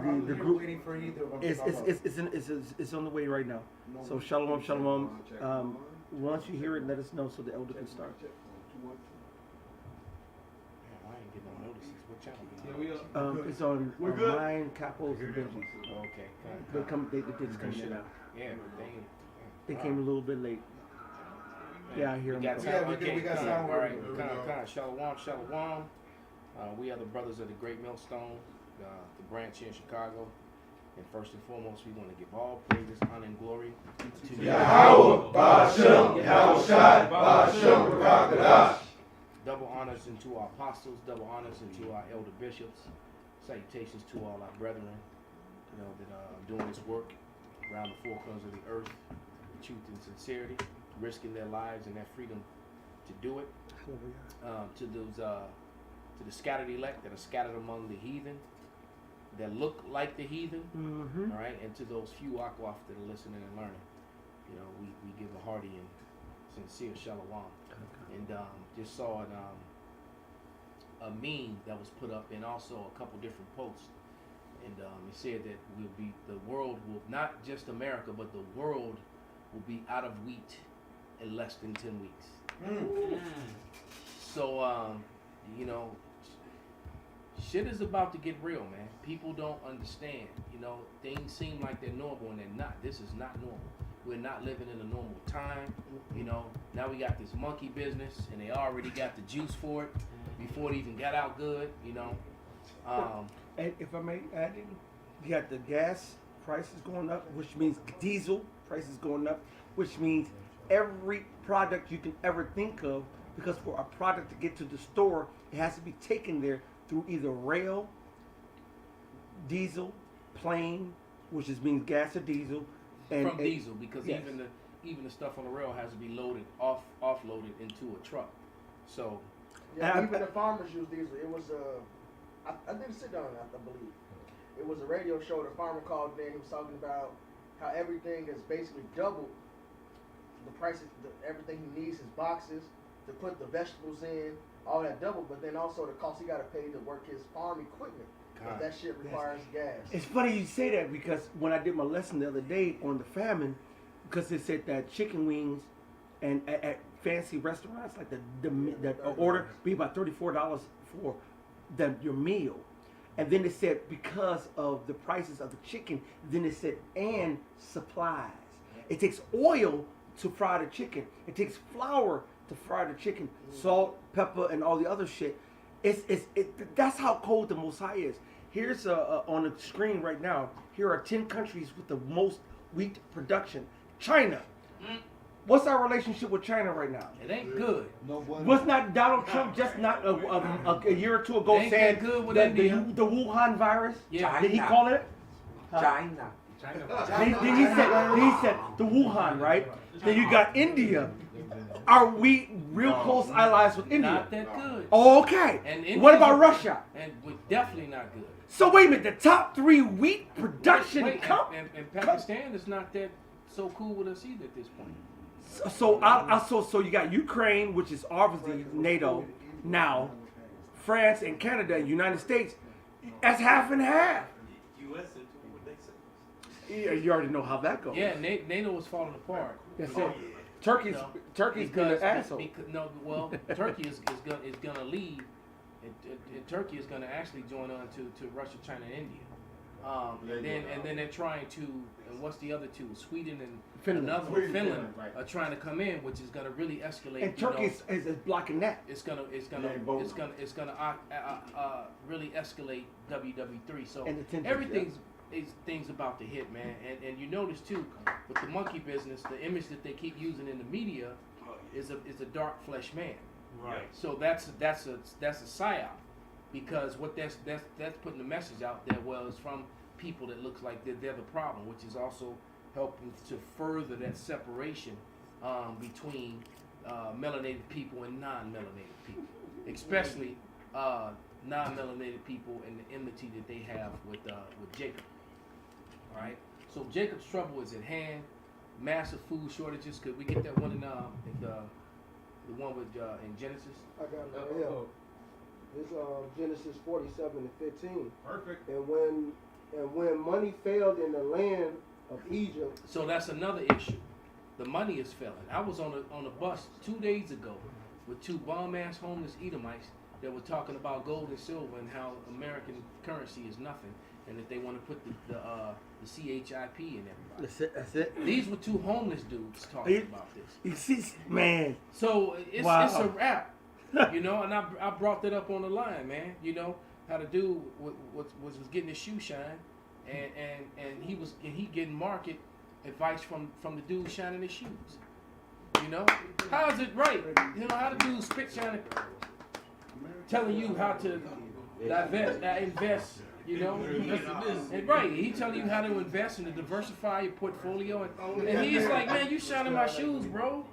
the group waiting for either of them. it's on the way right now. So shalom, shalom. Once you hear it, let us know so the elder can start. I ain't getting no notices. What channel? It's on Mine, Capos, and Benji's. Oh, okay. They just come in now. Yeah, They came a little bit late. Yeah, I hear we them. got Yeah, time. we got sound. All right, kind of. Shalom, shalom. We are the brothers of the Great Millstone, the branch here in Chicago. And first and foremost, we want to give all praises, honor, and glory to Yahweh, Ba'ashem, Yahweh Shai, Ba'ashem, Rakadash. Double honors into our apostles, double honors into our elder bishops. Salutations to all our brethren, that are doing this work around the four corners of the earth, with truth and sincerity, risking their lives and their freedom to do it. To the scattered elect that are scattered among the heathen, that look like the heathen, all right, and to those few akwaf that are listening and learning, we give a hearty and sincere shalom. And just saw a meme that was put up, and also a couple different posts, and it said that the world will, not just America, but the world will be out of wheat in less than 10 weeks. So shit is about to get real, man. People don't understand. Things seem like they're normal and they're not. This is not normal. We're not living in a normal time. Now we got this monkey business, and they already got the juice for it before it even got out good. And if I may add in, you got the gas prices going up, which means diesel prices going up, which means every product you can ever think of, because for a product to get to the store, it has to be taken there through either rail, diesel, plane, which means gas or diesel, from diesel, because yes. even the stuff on the rail has to be offloaded into a truck. So even the farmers use diesel. It was I did sit down, I believe. It was a radio show. The farmer called in. He was talking about how everything is basically doubled. The price of everything he needs, his boxes to put the vegetables in, all that double. But then also the cost he got to pay to work his farm equipment. That shit requires gas. It's funny you say that, because when I did my lesson the other day on the famine, because it said that chicken wings and at fancy restaurants like the order be about $34 for your meal, and then it said because of the prices of the chicken, then it said and supplies. It takes oil to fry the chicken. It takes flour to fry the chicken, salt, pepper, and all the other shit. That's how cold the Most High is. Here's on the screen right now. Here are 10 countries with the most wheat production. China. What's our relationship with China right now? It ain't good. Was not Donald Trump just not a year or two ago saying good with that India. the Wuhan virus? Yeah. Did he call it? China. Then he said the Wuhan, right? Then you got India. Are we real close allies with India? Not that good. Okay. And what about Russia? And we're definitely not good. So wait a minute, the top 3 wheat production and Pakistan is not that so cool with us either at this point. So you got Ukraine, which is obviously NATO now, France and Canada and United States. That's half and half. U.S. is what they say. Yeah, you already know how that goes. Yeah, NATO is falling apart. That's it. Turkey's been an asshole. Turkey is gonna leave, and Turkey is gonna actually join on to Russia, China, and India. And then they're trying to, and what's the other two? Sweden and Finland are trying to come in, which is gonna really escalate. And Turkey is blocking that. It's gonna really escalate WW3. So everything's things about to hit, man. And you notice too, with the monkey business, the image that they keep using in the media is a dark flesh man. Right. So that's a psyop, because what that's putting the message out there was from people that looks like they're the problem, which is also helping to further that separation between melanated people and non-melanated people, especially non-melanated people and the enmity that they have with Jacob. All right. So Jacob's trouble is at hand. Massive food shortages. Could we get that one in the one with in Genesis? I got it right here. It's Genesis 47 and 15. Perfect. And when And when money failed in the land of Egypt, So that's another issue. The money is failing. I was on a bus 2 days ago with two bum ass homeless Edomites that were talking about gold and silver and how American currency is nothing, and that they want to put the CHIP in everybody. That's it. These were two homeless dudes talking about this. You see, man. So it's Wow. a wrap, you know. And I brought that up on the line, man. You know how the dude was getting his shoe shine, and he getting market advice from the dude shining his shoes. You know, how is it right? You know how the dude spit shining, telling you how to invest. You know, and right, he telling you how to invest and to diversify your portfolio, and he's like, man, you shining my shoes, bro.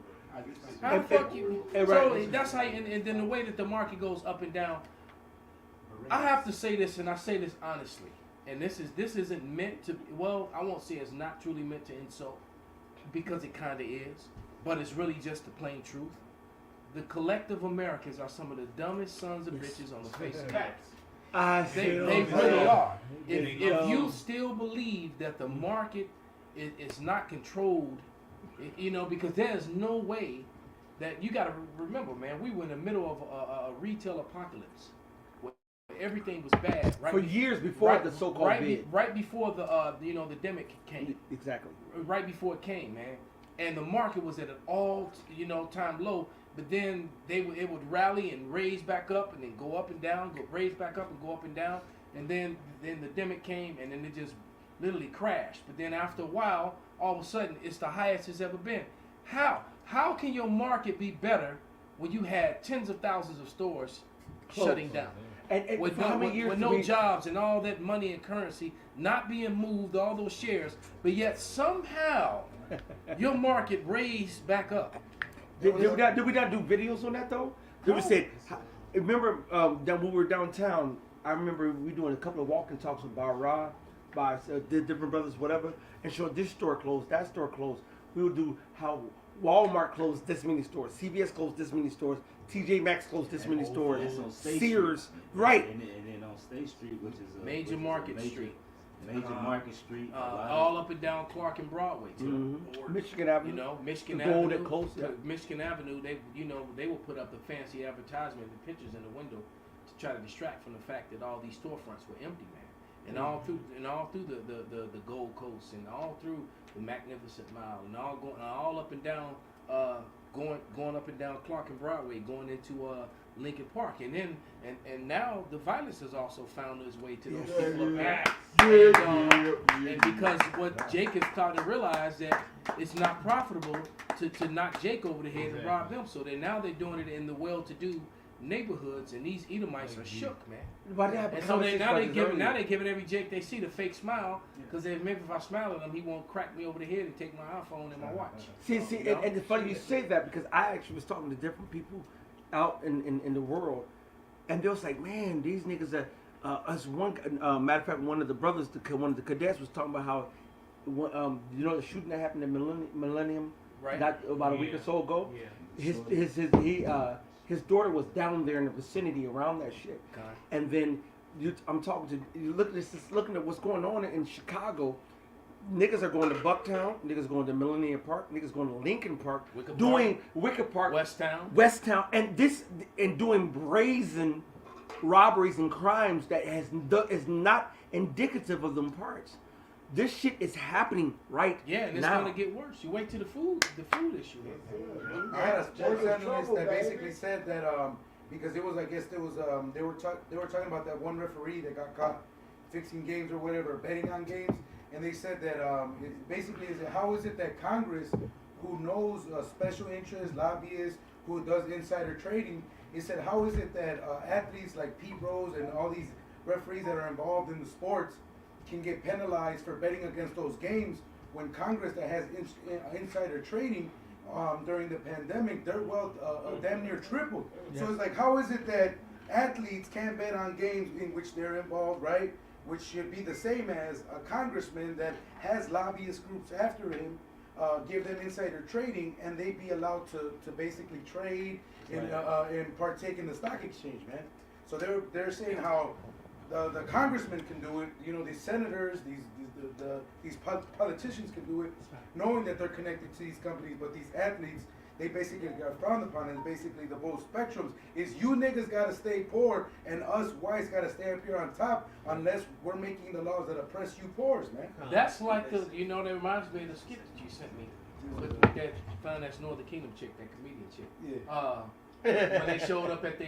How the fuck you? So that's how, and then the way that the market goes up and down. I have to say this, and I say this honestly, and this isn't meant to. Well, I won't say it's not truly meant to insult, because it kind of is, but it's really just the plain truth. The collective Americans are some of the dumbest sons of bitches on the face of the earth. They really are. If you still believe that the market is not controlled, you know, because there's no way that you got to remember, man, we were in the middle of a retail apocalypse where everything was bad. Right for years before the so-called bid. Right before the the demic came. Exactly. Right before it came, man, and the market was at an all time low. But then it would rally and raise back up and then go up and down, raise back up and go up and down, and then the demic came and then it just literally crashed. But then after a while, all of a sudden, it's the highest it's ever been. How can your market be better when you had tens of thousands of stores shutting down? And with no jobs and all that money and currency not being moved, all those shares, but yet somehow your market raised back up. Did we not do videos on that though? Did we say? Remember that when we were downtown? I remember we doing a couple of walking talks with Ra, by the different brothers, whatever, and showed this store closed, that store closed. We would do how Walmart closed this many stores, CVS closed this many stores, TJ Maxx closed this many stores, Sears, right? And then on State Street, which is Major Market Street. Major Market Street, all up and down Clark and Broadway too. Mm-hmm. Michigan Avenue. You know, Michigan the Avenue. That close, yeah. Michigan Avenue. They will put up the fancy advertisement and pictures in the window to try to distract from the fact that all these storefronts were empty, man. And all through the Gold Coast and all through the Magnificent Mile and all up and down going up and down Clark and Broadway, going into Lincoln Park, and then and now the violence has also found its way to those people up there. And because what Jake is starting to realize that it's not profitable to knock Jake over the head and rob them, so they're doing it in the well-to-do neighborhoods, and these Edomites are shook, man. And so now they're giving every Jake they see the fake smile, because maybe if I smile at him, he won't crack me over the head and take my iPhone and my watch. See, and it's funny you say that, because I actually was talking to different people out in the world, and they was like, man, these niggas are. As one matter of fact, one of the brothers, one of the cadets, was talking about how, you know, the shooting that happened in Millennium, right? Not about a week or so ago. Yeah. His daughter was down there in the vicinity around that shit. Okay. And then I'm talking to you. Looking at what's going on in Chicago. Niggas are going to Bucktown. Niggas going to Millennium Park. Niggas going to Lincoln Park. Wicker Park, Westtown, and doing brazen robberies and crimes that is not indicative of them parts. This shit is happening right now. Yeah, and it's going to get worse. You wait till the food issue. I had a sports analyst that basically said that because it was, I guess there was they were talking about that one referee that got caught fixing games or whatever, betting on games, and they said that it basically is how is it that Congress, who knows special interests, lobbyists, who does insider trading, he said how is it that athletes like Pete Rose and all these referees that are involved in the sports can get penalized for betting against those games when Congress that has insider trading during the pandemic, their wealth damn near tripled. Yes. So it's like, how is it that athletes can't bet on games in which they're involved, right? Which should be the same as a congressman that has lobbyist groups after him, give them insider trading, and they be allowed to basically trade and partake in the stock exchange, man. So they're saying how the congressmen can do it. You know, these senators, these politicians can do it, knowing that they're connected to these companies. But these athletes, they basically got frowned upon. And basically, the both spectrums is you niggas gotta stay poor, and us whites gotta stay up here on top, unless we're making the laws that oppress you poors, man. That's like the, you know, that reminds me of the skit that you sent me with that finance Northern Kingdom chick, that comedian chick. Yeah. When they showed up at the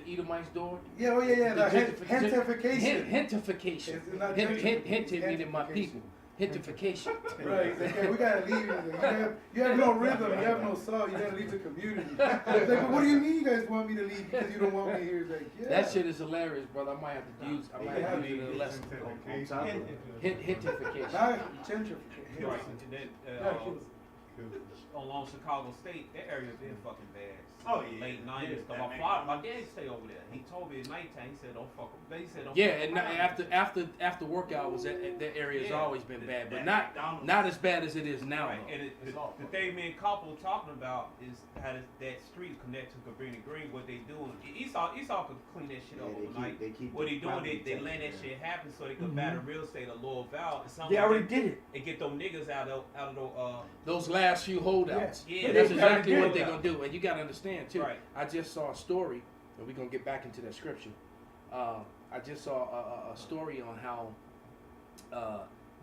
Edomite's door. Yeah, oh yeah, the Hentification. Hentification. Hinted me to my people. Hentification. Right, he's like, yeah, we gotta leave. You have no rhythm, you have no soul, you gotta leave the community. He's like, but what do you mean you guys want me to leave because you don't want me here? He's like, yeah. That shit is hilarious, brother. I might have to use it in a lesson. Hentification. Gentrification. Right, along Chicago State, that area been fucking bad. Oh, yeah. Late 90s. Cause my dad stay over there. He told me at nighttime, he said, don't fuck with me. He said, don't Yeah, fuck and after work hours, that area has always been bad, but not as bad as it is now. Right. And the thing me and Couple were talking about is how that street connect to Cabrini Green, what they doing. Esau could clean that shit up overnight. What they doing, they let that shit happen so they could buy the real estate of Lower Val. They already did it. And get them niggas out of Those last few holdouts. Yeah, That's they exactly did what that. they're gonna do, and you gotta understand too. Right. I just saw a story, and we're gonna get back into that scripture. I just saw a story on how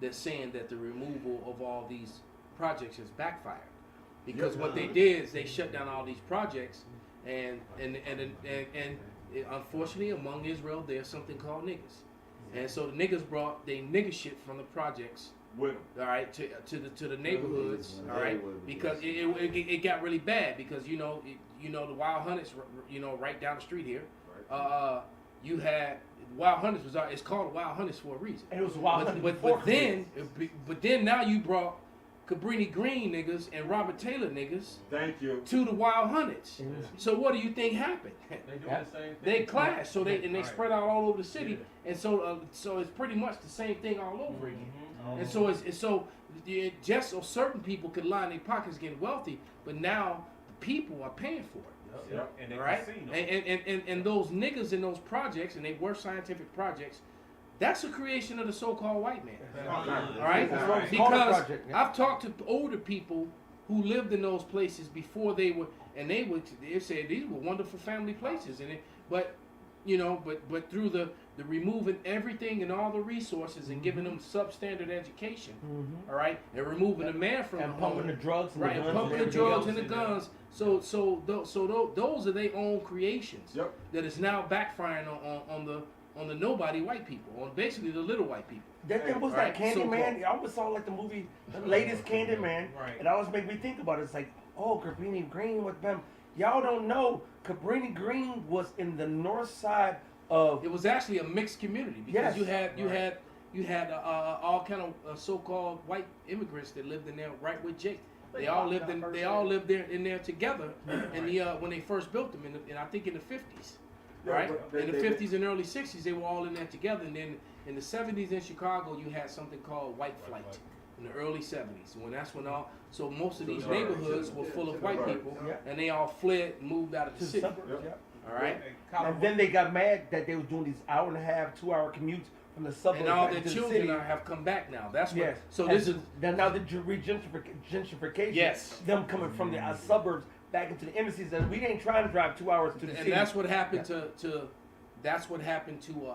they're saying that the removal of all these projects has backfired, because what they did is they shut down all these projects, and unfortunately among Israel there's something called niggas, and so the niggas brought they nigga shit from the projects. With All right, to the neighborhoods, all right, because it got really bad because you know the Wild Hunters, right down the street here, you had Wild Hunters it's called Wild Hunters for a reason. And it was Wild Hunters. But then now you brought Cabrini Green niggas and Robert Taylor niggas thank you. to the Wild Hunters. So what do you think happened? They doing the same thing. They clashed, so they Right. spread out all over the city, and so it's pretty much the same thing all over again. And so just so certain people could line their pockets getting wealthy, but now the people are paying for it. Yep. And they All right, casino. and those niggas in those projects, and they were scientific projects. That's a creation of the so-called white man. All right, That's what it's called, a because project, yeah. I've talked to older people who lived in those places before they said these were wonderful family places, but through the removing everything and all the resources and giving them substandard education, all right, and removing the man from And the pumping home, the drugs and right, the and guns pumping the everything drugs else. and the guns. So those are their own creations. Yep. That is now backfiring on the nobody white people, on basically the little white people. That was Right, like so-called. Candyman. I always saw like the movie, the latest Candyman, Right. and always make me think about it. It's like, oh, Cabrini Green with them. Y'all don't know, Cabrini Green was in the north side of. It was actually a mixed community because Yes. you had all kind of so-called white immigrants that lived in there right with Jake. They all lived there in there together in the when they first built them in I think in the 50s. Yeah, Right? but In the 50s and early 60s, they were all in there together. And then in the 70s in Chicago, you had something called white flight in the early 70s. So most of these neighborhoods were full of white people, Yeah. and they all fled and moved out of the To the city. suburbs, yeah. All right? And then they got mad that they was doing these 1.5, 2-hour commutes from the suburbs And all back their to the children city. have come back now. That's what. Yes. So And this is now the gentrification. Yes. Them coming from the suburbs back into the inner cities. And we ain't trying to drive 2 hours to the and city. that's what happened to that's what happened to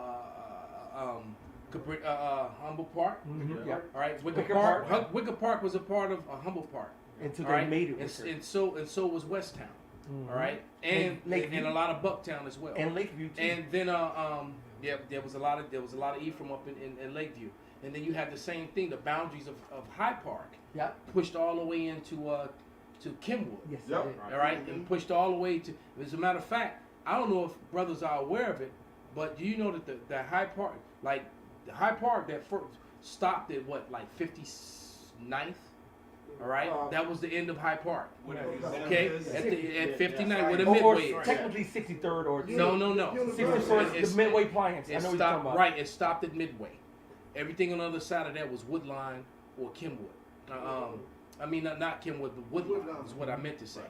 Humble Park. Mhm, yeah. All right, Wicker Wicker Park. Park. Wicker Park was a part of Humble Park. Until All they right, made it. and so was West Town. Mhm. All right, And and Lakeview. a lot of Bucktown as well. And Lakeview too. And then there was a lot of Ephraim up in Lakeview. And then you had the same thing. The boundaries of Hyde Park yeah. pushed all the way into to Kenwood. Yes. Yep. it did. All right, and pushed all the way to. As a matter of fact, I don't know if brothers are aware of it, but do you know that the Hyde Park, like the Hyde Park that first stopped at what, like 59th? All right, that was the end of Hyde Park. Okay, at 59 where the Or midway is. technically 63rd or No. 61st, It's- the Midway Plants. I It know what you're stopped talking about. right. It stopped at Midway. Everything on the other side of that was Woodline or Kenwood. I mean not Kenwood, but Woodline is what I meant to say.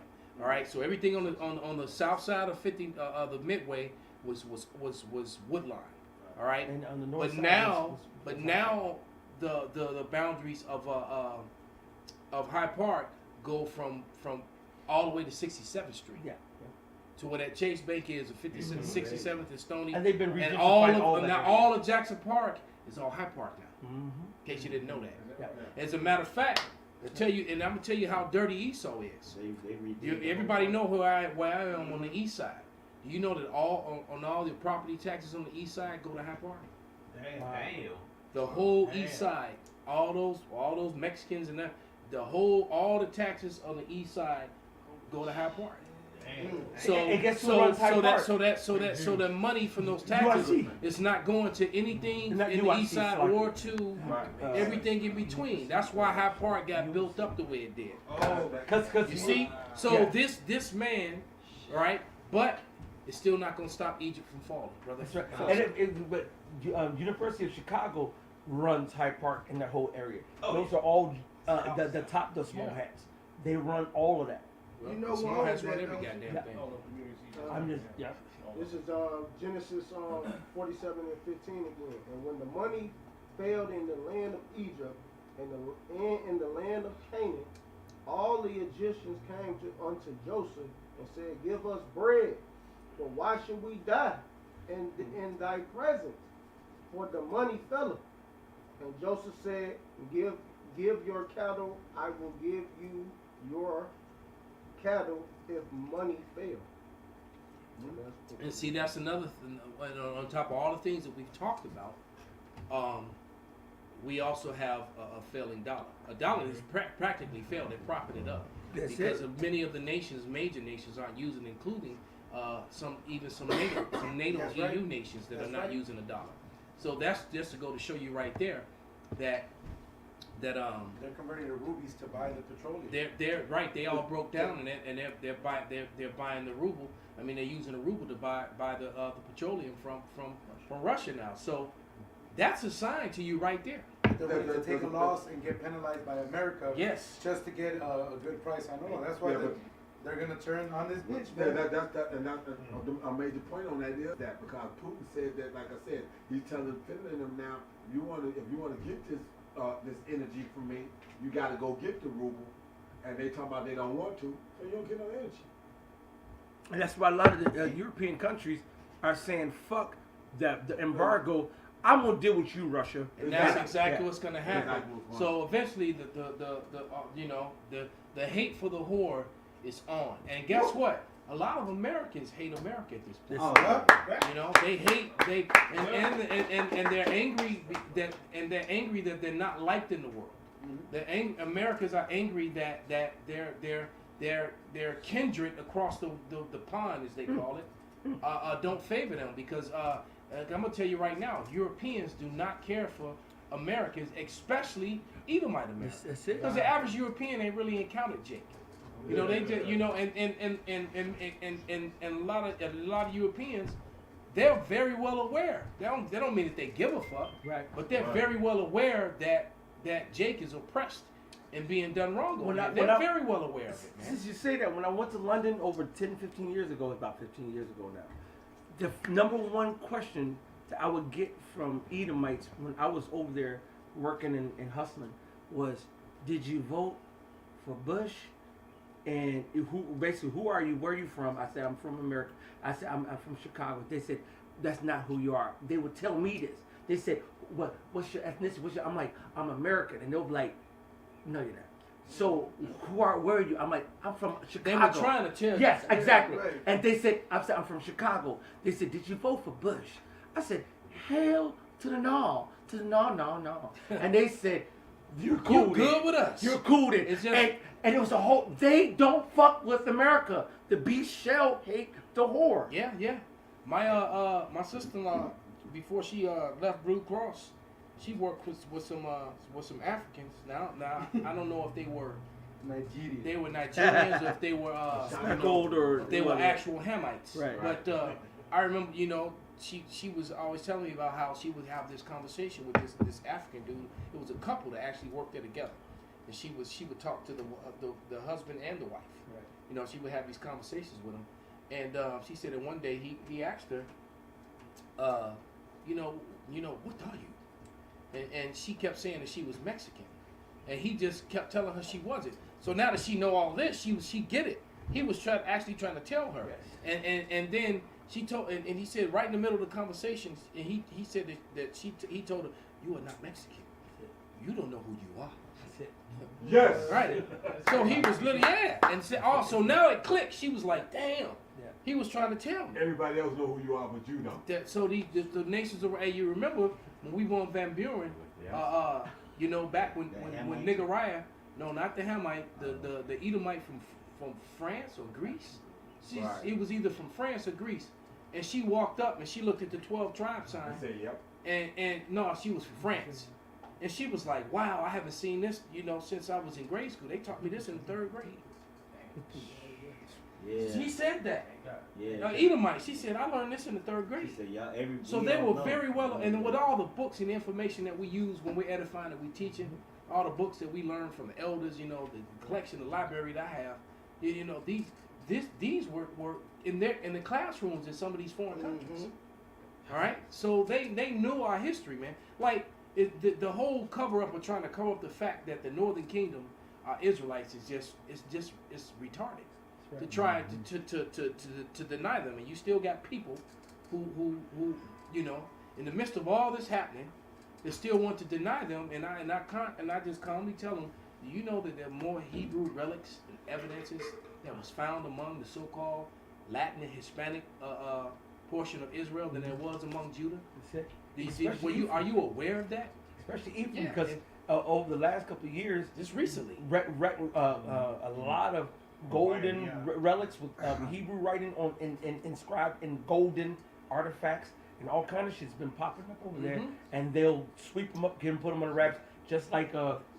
All right. So everything on the south side of the Midway was Woodline. All right. And on the north But side, now, was Hyde now the boundaries of Hyde Park go from all the way to 67th Street. Yeah. To where that Chase Bank is, 67th and Stony. And they've been And regentrified all of that now area. all of Jackson Park is all Hyde Park now. Mhm. In case you didn't know that. Yeah. As a matter of fact, I'm gonna tell you how dirty Esau is. They redid the Everybody whole- know where I am on the east side. Do you know that on all the property taxes on the east side go to Hyde Park? Damn. The whole Damn. east side, all those Mexicans and that, all the taxes on the east side go to Hyde Park. Damn. So And guess who runs Hyde Park? so the money from those taxes UIC. is not going to anything Not in the UIC, east side sorry. or to everything in between. That's why Hyde Park got built up the way it did. Oh, Cause You see, so Yeah. this man, right? But it's still not going to stop Egypt from falling, brother. That's right. And but University of Chicago runs Hyde Park in that whole area. Oh, Those are all the small hats. They run all of that. Well, You know the small what hats was run that, every though? goddamn Yeah. thing. I'm just This is Genesis 47 and 15 again. And when the money failed in the land of Egypt and in the land of Canaan, all the Egyptians came unto Joseph and said, "Give us bread, for why should we die in thy presence? For the money faileth." And Joseph said, "Give your cattle, I will give you your cattle if money fail." And see, that's another thing. On top of all the things that we've talked about, we also have a failing dollar. A dollar is practically failed. It profited up That's because it. of many of the major nations aren't using, including some NATO That's EU right. nations that That's are not right. using a dollar. So that's just to go to show you right there that They're converting the rubies to buy the petroleum. they're right. They all broke down and they're buying the ruble. I mean, they're using the ruble to buy the petroleum from Russia now. So that's a sign to you right there. They're willing to take a loss and get penalized by America Yes. just to get a good price. I know. That's why Yeah, but- they're going to turn on this bitch, Yeah, man. a major point on that is that because Putin said that, like I said, he's telling Finland and them now, if you want to get this energy from me, you got to go get the ruble, and they talking about they don't want to, so you don't get no energy. And that's why a lot of the European countries are saying, "Fuck the embargo. I'm gonna deal with you, Russia." And that's Exactly. exactly what's going to happen. Exactly. So eventually, the hate for the whore is on. And guess what? A lot of Americans hate America at this point. Oh, You know, they hate and they're angry that they're not liked in the world. Americans are angry that their kindred across the pond, as they call it, don't favor them because I'm gonna tell you right now, Europeans do not care for Americans, especially Edomite Americans, That's it. because the average European ain't really encountered Jake. You know, they just, you know, and a lot of Europeans, they're very well aware. They don't mean that they give a fuck, Right. but they're very well aware that Jake is oppressed and being done wrong. When I- They're when I- very well aware of it, man. Since you say that, when I went to London over 10, 15 years ago, about 15 years ago now, the number one question that I would get from Edomites when I was over there working and hustling was, "Did you vote for Bush? And who are you? Where are you from?" I said, "I'm from America." I said, I'm from Chicago." They said, "That's not who you are." They would tell me this. They said, "What's your ethnicity? I'm like, "I'm American." And they'll be like, "No, you're not." So where are you? I'm like, "I'm from They Chicago." were trying to tell you. Yes, exactly. Right. And they said, "I'm from Chicago." They said, "Did you vote for Bush?" I said, "Hell to the no, no." And they said, "You're cool. You good then. with us? You're cool." Then. It's just- and it was a whole. They don't fuck with America. The beast shall hate the whore. Yeah. My sister-in-law, before she left Blue Cross, she worked with some Africans. Now I don't know if they were Nigerians or if they were Speckled or if they were whatever. actual Hamites. Right. But I remember, she was always telling me about how she would have this conversation with this African dude. It was a couple that actually worked there together, and she would talk to the husband and the wife. Right. You know, she would have these conversations with him, and she said that one day he asked her, what are you? And she kept saying that she was Mexican, and he just kept telling her she wasn't. So now that she know all this, she get it. He was actually trying to tell her, and then she told, and he said right in the middle of the conversation, and he said that he told her, "You are not Mexican. You don't know who you are." Yes. Right. So he was literally, and said, "Oh, so now it clicked." She was like, "Damn." He was trying to tell me. Everybody else know who you are, but you know. So the nations over. Hey, you remember when we won Van Buren? Back when Nicaraya, no, not the Hamite, the Edomite from France or Greece. It was either from France or Greece, and she walked up and she looked at the 12 tribe sign. I say yep. And no, she was from France, and she was like, "Wow, I haven't seen this, since I was in grade school. They taught me this in 3rd grade." Yeah. She said that. Yeah. Edomite. She said, "I learned this in the 3rd grade." She said, So they were very well, and with all the books and information that we use when we're edifying and we teaching, all the books that we learn from the elders, the collection, the library that I have, these were in the classrooms in some of these foreign countries. All right, so they knew our history, man. Like the whole cover up of trying to cover up the fact that the Northern Kingdom are Israelites is it's retarded. To try to deny them, and you still got people who in the midst of all this happening, they still want to deny them, and I just calmly tell them, do you know that there are more Hebrew relics and evidences that was found among the so-called Latin and Hispanic portion of Israel than there was among Judah? Are you aware of that? Especially Ephraim, because over the last couple of years, just recently, a lot of golden relics with Hebrew writing inscribed in golden artifacts and all kind of shit's been popping up over there, and they'll sweep them up, put them on the racks, just like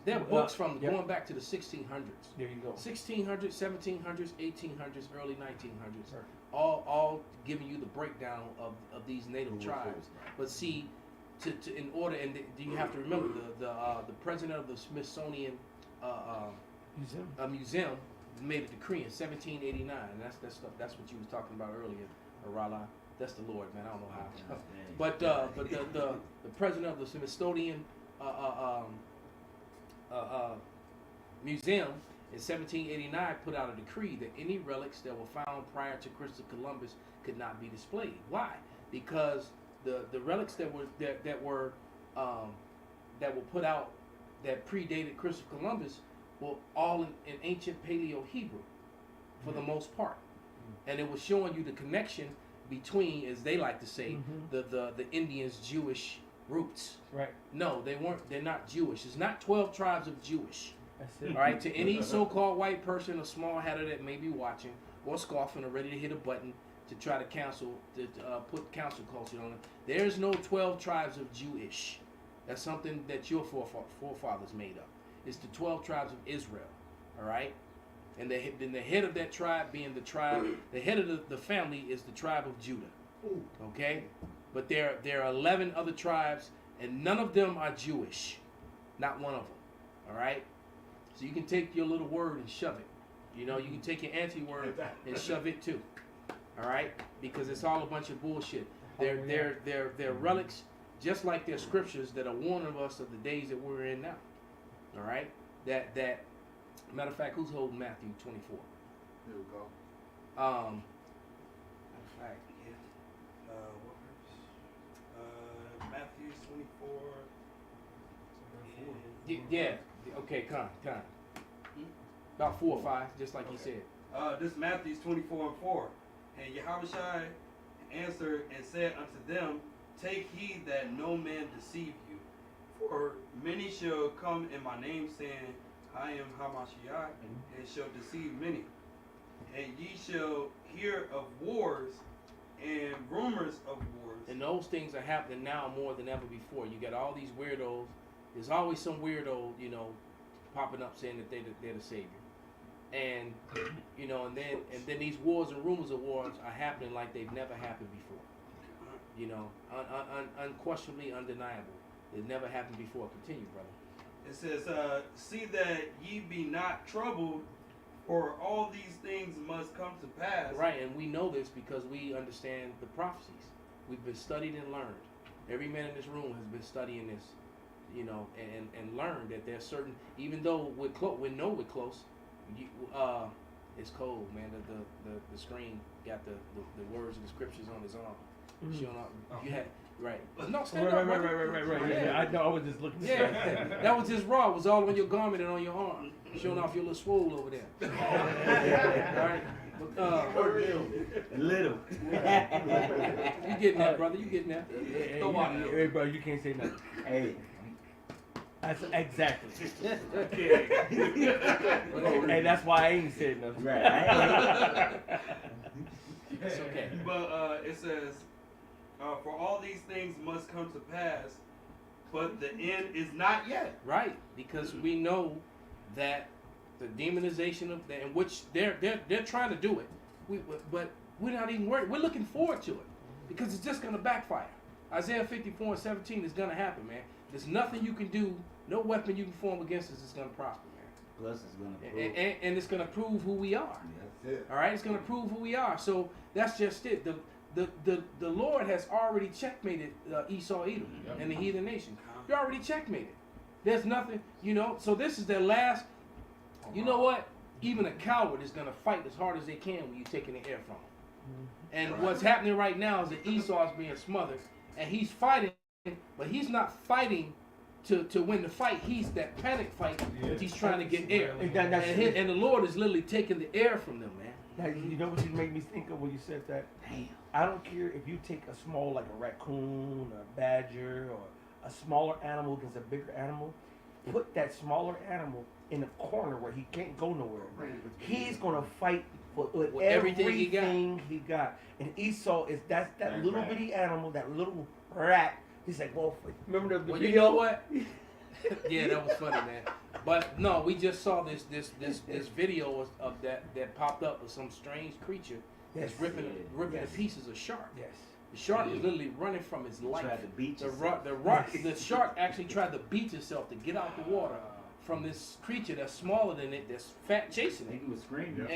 there are books from going back to the 1600s. There you go. 1600s, 1700s, 1800s, early 1900s, all giving you the breakdown of these native tribes. But see, in order, and you have to remember the president of the Smithsonian museum made a decree in 1789, and that's what you was talking about earlier, Arala. That's the Lord, man. I don't know how. But the president of the Smithsonian museum in 1789 put out a decree that any relics that were found prior to Christopher Columbus could not be displayed. Why? Because the relics that were put out that predated Christopher Columbus were all in ancient Paleo Hebrew, for the most part, and it was showing you the connection between, as they like to say, the Indians' Jewish roots. Right. No, they weren't. They're not Jewish. It's not 12 tribes of Jewish. That's it. All right. To any so-called white person or small-headed that may be watching or scoffing or ready to hit a button to try to put cancel culture on it, there's no 12 tribes of Jewish. That's something that your forefathers made up. It's the 12 tribes of Israel, all right? And then the head of that tribe being the tribe, the head of the family is the tribe of Judah, okay? But there are 11 other tribes, and none of them are Jewish, not one of them, all right? So you can take your little word and shove it. You can take your anti-word and shove it too, all right? Because it's all a bunch of bullshit. They're relics, just like they're scriptures that are warning us of the days that we're in now. All right, that matter of fact, who's holding Matthew 24? There we go. Matter of fact, What verse? Matthew 24. yeah. Okay, come. About 4 or 5, just like you said. This Matthew 24:4. And Yahushua answered and said unto them, take heed that no man deceive you. For many shall come in my name, saying, I am Hamashiach, and shall deceive many. And ye shall hear of wars and rumors of wars. And those things are happening now more than ever before. You got all these weirdos. There's always some weirdo, popping up saying that they're the savior. And and then these wars and rumors of wars are happening like they've never happened before. Unquestionably undeniable. It never happened before. Continue, brother. It says, see that ye be not troubled, for all these things must come to pass. Right, and we know this because we understand the prophecies. We've been studied and learned. every man in this room has been studying this, you know, and learned that there's certain, even though we're close, we know we're close. It's cold, man. The screen got the words of the scriptures on his arm. Showing up. You had right. No, stand up. Right. Yeah. I know. I was just looking. Yeah, that was just raw. It was all on your garment and on your arm, showing off your little swole over there. All right. Little. You getting that, brother? You getting that? Hey, bro, you can't say nothing. Hey. That's exactly. Okay. Hey, that's why I ain't said nothing. Right. It's okay. But it says, for all these things must come to pass, but the end is not yet. Right, because we know that the demonization of in which they're trying to do it, but we're not even worried. We're looking forward to it because it's just going to backfire. Isaiah 54:17 is going to happen, man. There's nothing you can do, no weapon you can form against us is going to prosper, man. Plus, it's gonna prove. And it's going to prove who we are. That's it. All right, it's going to prove who we are. So that's just it. The Lord has already checkmated Esau, Edom, and the heathen nation. He already checkmated. There's nothing, you know. So this is their last. You know what? Even a coward is going to fight as hard as they can when you're taking the air from them. And what's happening right now is that Esau is being smothered, and he's fighting, but he's not fighting to win the fight. He's that panic fight. He's trying to get air, and the Lord is literally taking the air from them, man. Now, you know what you made me think of when you said that? Damn. I don't care if you take a small, like a raccoon, or a badger, or a smaller animal against a bigger animal. Put that smaller animal in a corner where he can't go nowhere. He's gonna fight with everything he got. And Esau is that little bitty animal, that little rat. He's like, well, remember the video? You know what? Yeah, that was funny, man. But no, we just saw this video of that popped up of some strange creature that's ripping to pieces a shark. Yes. The shark is literally running from his life. Tried to beat The shark actually tried to beat itself to get out the water from this creature that's smaller than it, that's fat chasing I think it. he was screaming.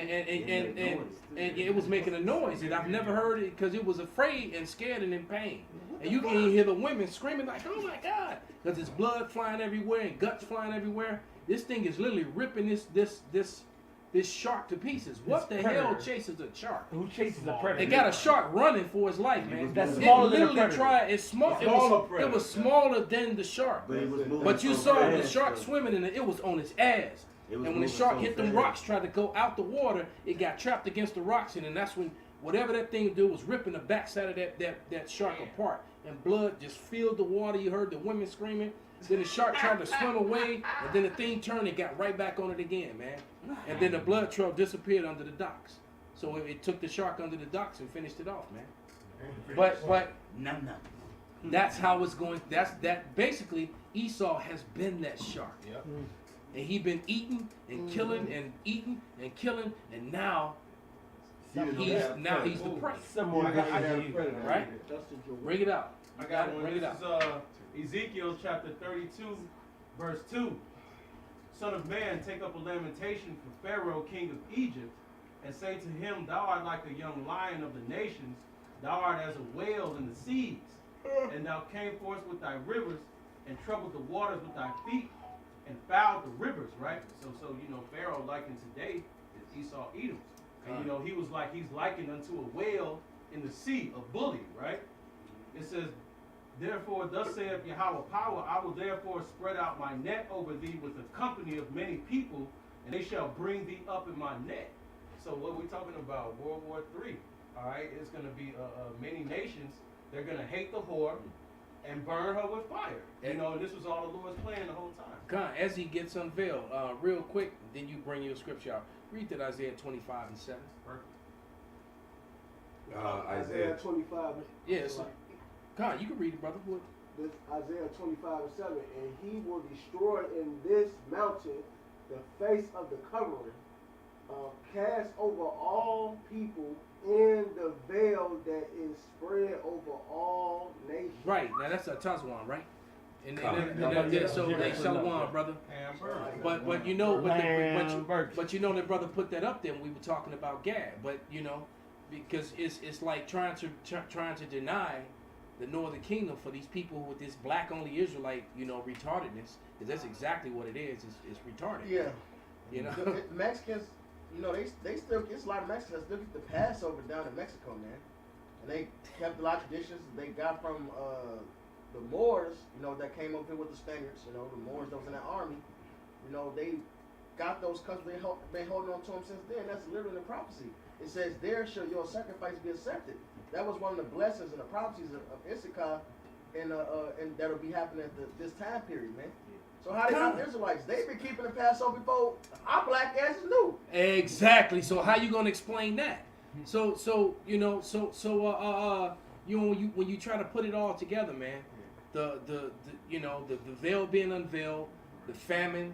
And it was making a noise, and I've never heard it because it was afraid and scared and in pain. And you can even hear the women screaming like, "Oh my God!" Because there's blood flying everywhere and guts flying everywhere. This thing is literally ripping this shark to pieces. What the hell chases a shark? Who chases a predator? They got a shark running for his life, man. That's smaller than a literally predator. tried. It's small. It was smaller than the shark. But, it was moving But you so saw the fast, shark though. swimming in it. It was on its ass. It was And when the moving shark so hit them fast. rocks, tried to go out the water, it got trapped against the rocks, and then that's when whatever that thing do was ripping the backside of that shark apart, and blood just filled the water. You heard the women screaming. Then the shark tried to swim away, and then the thing turned and got right back on it again, man. And then the blood trail disappeared under the docks. So it took the shark under the docks and finished it off, man. But Num. that's how it's going. That basically Esau has been that shark. Yep. And he been eating and killing and eating and killing, and now he's the prey. Someone got you. Right? Bring it out. I got one. Bring it This out. is Ezekiel chapter 32, verse 2. Son of man, take up a lamentation for Pharaoh, king of Egypt, and say to him, Thou art like a young lion of the nations, thou art as a whale in the seas, and thou came forth with thy rivers, and troubled the waters with thy feet, and fouled the rivers, right? So Pharaoh likened today is Esau Edom. And he's likened unto a whale in the sea, a bully, right? It says, Therefore, thus saith Yahweh power, I will therefore spread out my net over thee with a company of many people, and they shall bring thee up in my net. So what we're talking about, World War III, all right? It's going to be many nations. They're going to hate the whore and burn her with fire. And this was all the Lord's plan the whole time. God, as he gets unveiled, real quick, then you bring your scripture out. Read that Isaiah 25 and 7. Isaiah 25. Yes. God, you can read it, brother. What? This Isaiah 25:7, and he will destroy in this mountain the face of the covering, cast over all people in the veil that is spread over all nations. Right, now that's a Tazwan, right? So they Shalom, brother. But the brother put that up there when we were talking about Gad. But because it's like trying to deny the Northern Kingdom for these people with this black only Israelite, retardedness, because that's exactly what it is. It's retarded. Yeah. You know. The Mexicans, they still, it's a lot of Mexicans that still get the Passover down in Mexico, man. And they kept a lot of traditions they got from the Moors, that came over here with the Spaniards, the Moors that was in that army. They got those customs, been holding on to them since then. That's literally the prophecy. It says, there shall your sacrifice be accepted. That was one of the blessings and the prophecies of Issachar, and that'll be happening at this time period, man. So how they got the Israelites? They've been keeping the Passover before our black asses knew. Exactly. So how you gonna explain that? So when you try to put it all together, man, the veil being unveiled, the famine,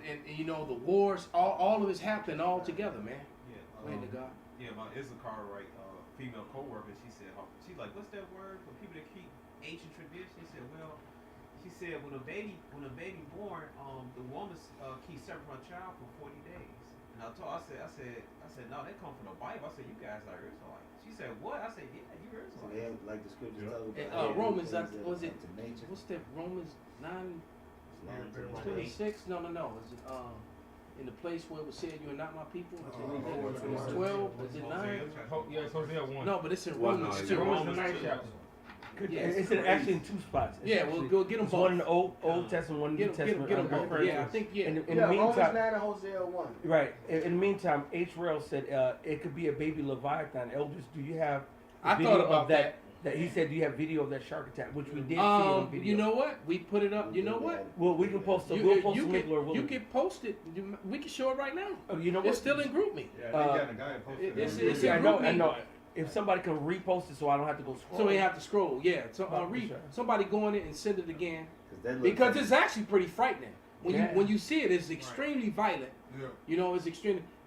and the wars, all of it's happening all together, man. Yeah. Glory to God. Yeah, my Issachar, right? Female coworker. She's like, what's that word for people that keep ancient traditions? She said, well, when a baby born, the woman keeps separate from her child for 40 days. And I said, no, that come from the Bible. I said, you guys are Israelites. She said, what? I said, yeah, you're Israelites. So they have, like the scriptures tell And, about Romans, was it? to nature. What's that? Romans 9. It's not until 26? No. Is it in the place where it was said you are not my people? Is it 12? 12? Is it 9? Yeah, it's Hosea 1. No, but it's in Well, Romans no, 2. Romans Romans 9 2. chapter. Yes. It's actually in two spots. It's Yeah, actually, we'll get them it's both. one in the Old Testament, one in the New Get Testament. them I'm both. referring Yeah, I to. think, yeah. In the Romans meantime, 9 and Hosea 1. right. In the meantime, H. Rail said it could be a baby Leviathan. Elders, do you have? I video thought of about that. That he said, do you have video of that shark attack, which we did see on video. You know what? We put it up. You know what? Well, we can post it. We'll post you a link, Lord can willing. post it. We can show it right now. Oh, you know what? It's still in group me. Yeah, they got a guy posted it's- on it's there. in I know. group I me. know. If somebody can repost it, so I don't have to go scroll. So we have to scroll. Yeah. So Sure. somebody go in it and send it again, that looks because like- it's actually pretty frightening. Yeah. When you see it, it's extremely violent. Yeah.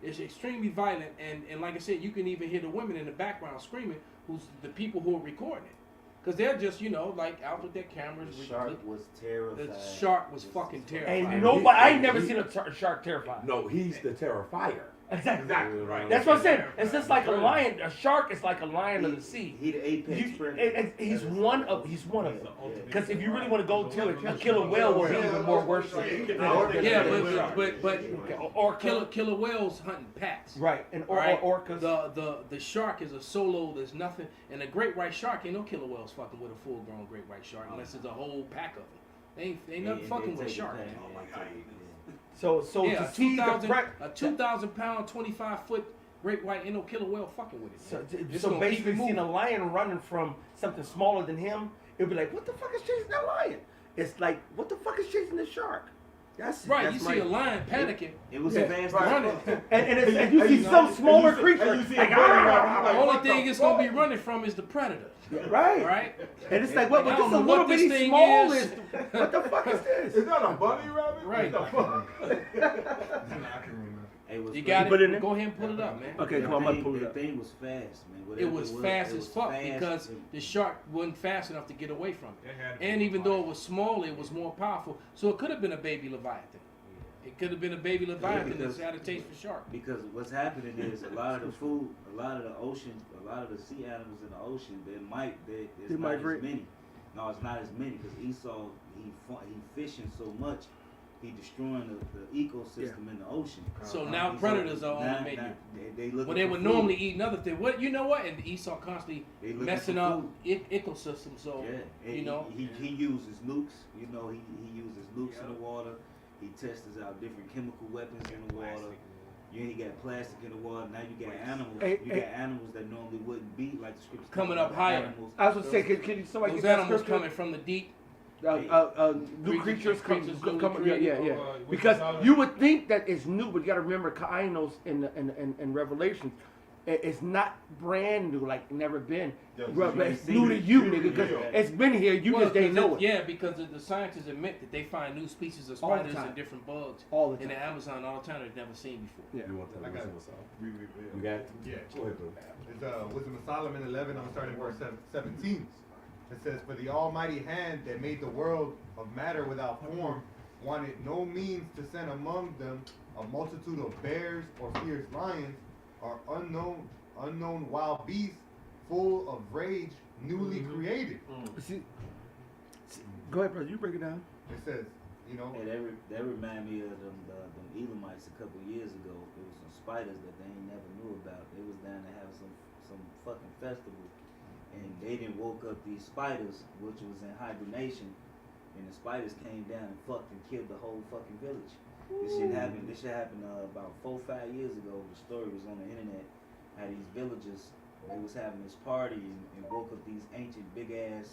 It's extremely violent, and like I said, you can even hear the women in the background screaming, who's the people who are recording it, because they're just like out with their cameras. The shark was terrified. The shark was fucking terrifying. And nobody, I ain't never seen a shark terrified. No, he's the terrifier. Exactly. Right. That's what I'm saying. It's just like a lion. A shark is like a lion of the sea. He the apex predator. He's one of them. Yeah. Because if you really want to go to it, a killer whale will be even more worse than Yeah, but or killer whales hunting packs. right, and Right. orcas. The shark is a solo. There's nothing, and a great white shark ain't no killer whales fucking with a full grown great white shark unless it's a whole pack of them. They ain't nothing fucking with a shark. Man. So Yeah, to see the threat. a 2,000 pound, 25-foot great white ain't no killer whale fucking with it. Man. It's So gonna basically, keep it seeing a moving. lion running from something smaller than him, it'd be like, what the fuck is chasing that lion? It's like, what the fuck is chasing the shark? That's Right, that's you see a lion panicking. It was Yeah, a vast running. and you see some smaller creature. Like, The only thing it's gonna be running from is the predator. right. Right? And it's like, what? I But don't this a know little what this bitty thing small is. is. What the fuck is this? Is that a bunny rabbit? Right. What the fuck? You got put it in it. there? Go ahead and pull it up, man. Okay, come on, I'm about to pull it up. That thing was fast, man. It Whatever was fast it as was fuck fast. because the shark wasn't fast enough to get away from it. It had to be And even though it Leviathan. was small, it was more powerful. So it could have been a baby Leviathan. It could have been a baby Leviathan because- that's had a taste for shark. Because what's happening is a lot of the food, a lot of the ocean, a lot of the sea animals in the ocean, there's They not migrate. as many. No, it's not as many because Esau, he fishing so much, he destroying the ecosystem in the ocean. So now Esau- predators are on now- the menu. now they looking When they for would food. normally eat another thing. What you know what? And Esau constantly They looking messing for up food. ecosystem. So Yeah, and you know. he uses nukes. You know, he uses nukes in the water. He tests out different chemical weapons in the water. You got plastic in the water. Now you got animals. Hey, You got animals that normally wouldn't be like the scriptures. Coming talk up about higher. Animals. I was gonna say, can you somebody Those get that animals scripture? coming from the deep. New creatures come. newly Yeah. created. Because you would think that it's new, but you got to remember, Kainos in Revelation, it's not brand new, like never been. But it's new to you, nigga, because it's been here. You Well, just didn't 'cause know it. Yeah, because the scientists admit that they find new species of All the spiders time. and different bugs All the in time. the Amazon all the time they've never seen before. Yeah. You want that I got it. wisdom of Solomon? You got it? Yeah. Go ahead, bro. It's Wisdom of Solomon 11, I'm starting verse 17. It says, "For the almighty hand that made the world of matter without form wanted no means to send among them a multitude of bears or fierce lions or unknown wild beasts full of rage, newly created. See, go ahead, brother. You break it down. It says, you know, Hey, that remind me of them Elamites a couple years ago. There was some spiders that they ain't never knew about. They was down to have some fucking festival, and they didn't woke up these spiders, which was in hibernation, and the spiders came down and fucked and killed the whole fucking village. This shit happened about 4-5 years ago. The story was on the internet. How these villagers, they was having this party and woke up these ancient big ass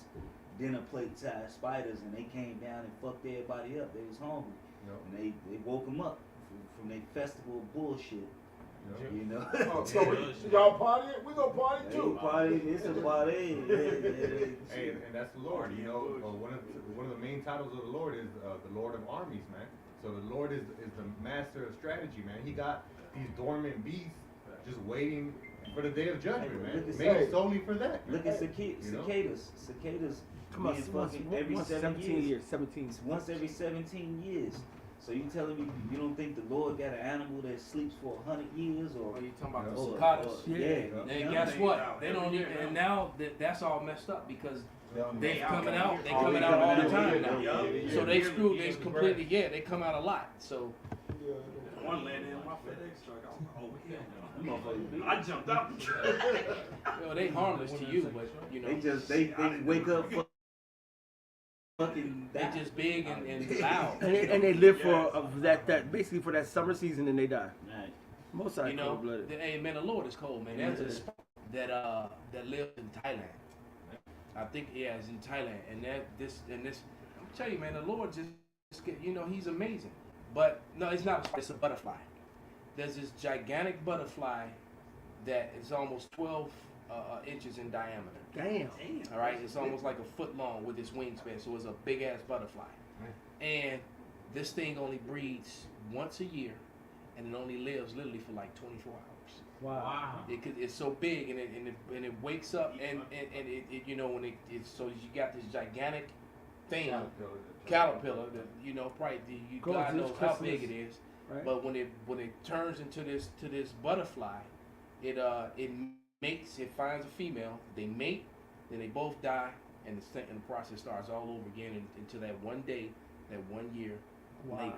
dinner plate size spiders, and they came down and fucked everybody up. They was hungry, and they woke them up from their festival of bullshit. You know. Oh, so y'all party? We gonna party too. Party, it's a party. hey, and that's the Lord. You know, one of the main titles of the Lord is the Lord of Armies, man. So the Lord is the master of strategy, man. He got these dormant beasts just waiting for the day of judgment, man. Made solely for that. Look at cicadas. Cicadas. Come on, every once 17 years. 17. Once every 17 years. So you telling me you don't think the Lord got an animal that sleeps for 100 years, or Are you talking about the or- cicadas? or- yeah. And guess what? They don't even, and now that's all messed up because they coming out. They coming out all the time now. So they screwed. They completely. Yeah, they come out a lot. So One landed in my FedEx truck. I was like, oh hell no. I jumped out. they harmless to you, but you know They wake up fucking. they just big and loud. And they live for that basically for that summer season, and they die. Right. Most are You know, cold-blooded. hey man, the Lord is cold, man. There's a spot that lives in Thailand. I think it's in Thailand, and this. I'm telling you, man, the Lord just he's amazing. But no, it's not. It's a butterfly. There's this gigantic butterfly that is almost 12 inches in diameter. Damn. All right, it's almost like a foot long with its wingspan, so it's a big ass butterfly. And this thing only breeds once a year, and it only lives literally for like 24 hours. Wow. It's so big, and it wakes up, and it when it's so you got this gigantic thing, caterpillar that probably God knows how big it is. Right. But when it turns into this butterfly, it mates. It finds a female. They mate. Then they both die, and the process starts all over again until that one day, that 1 year later.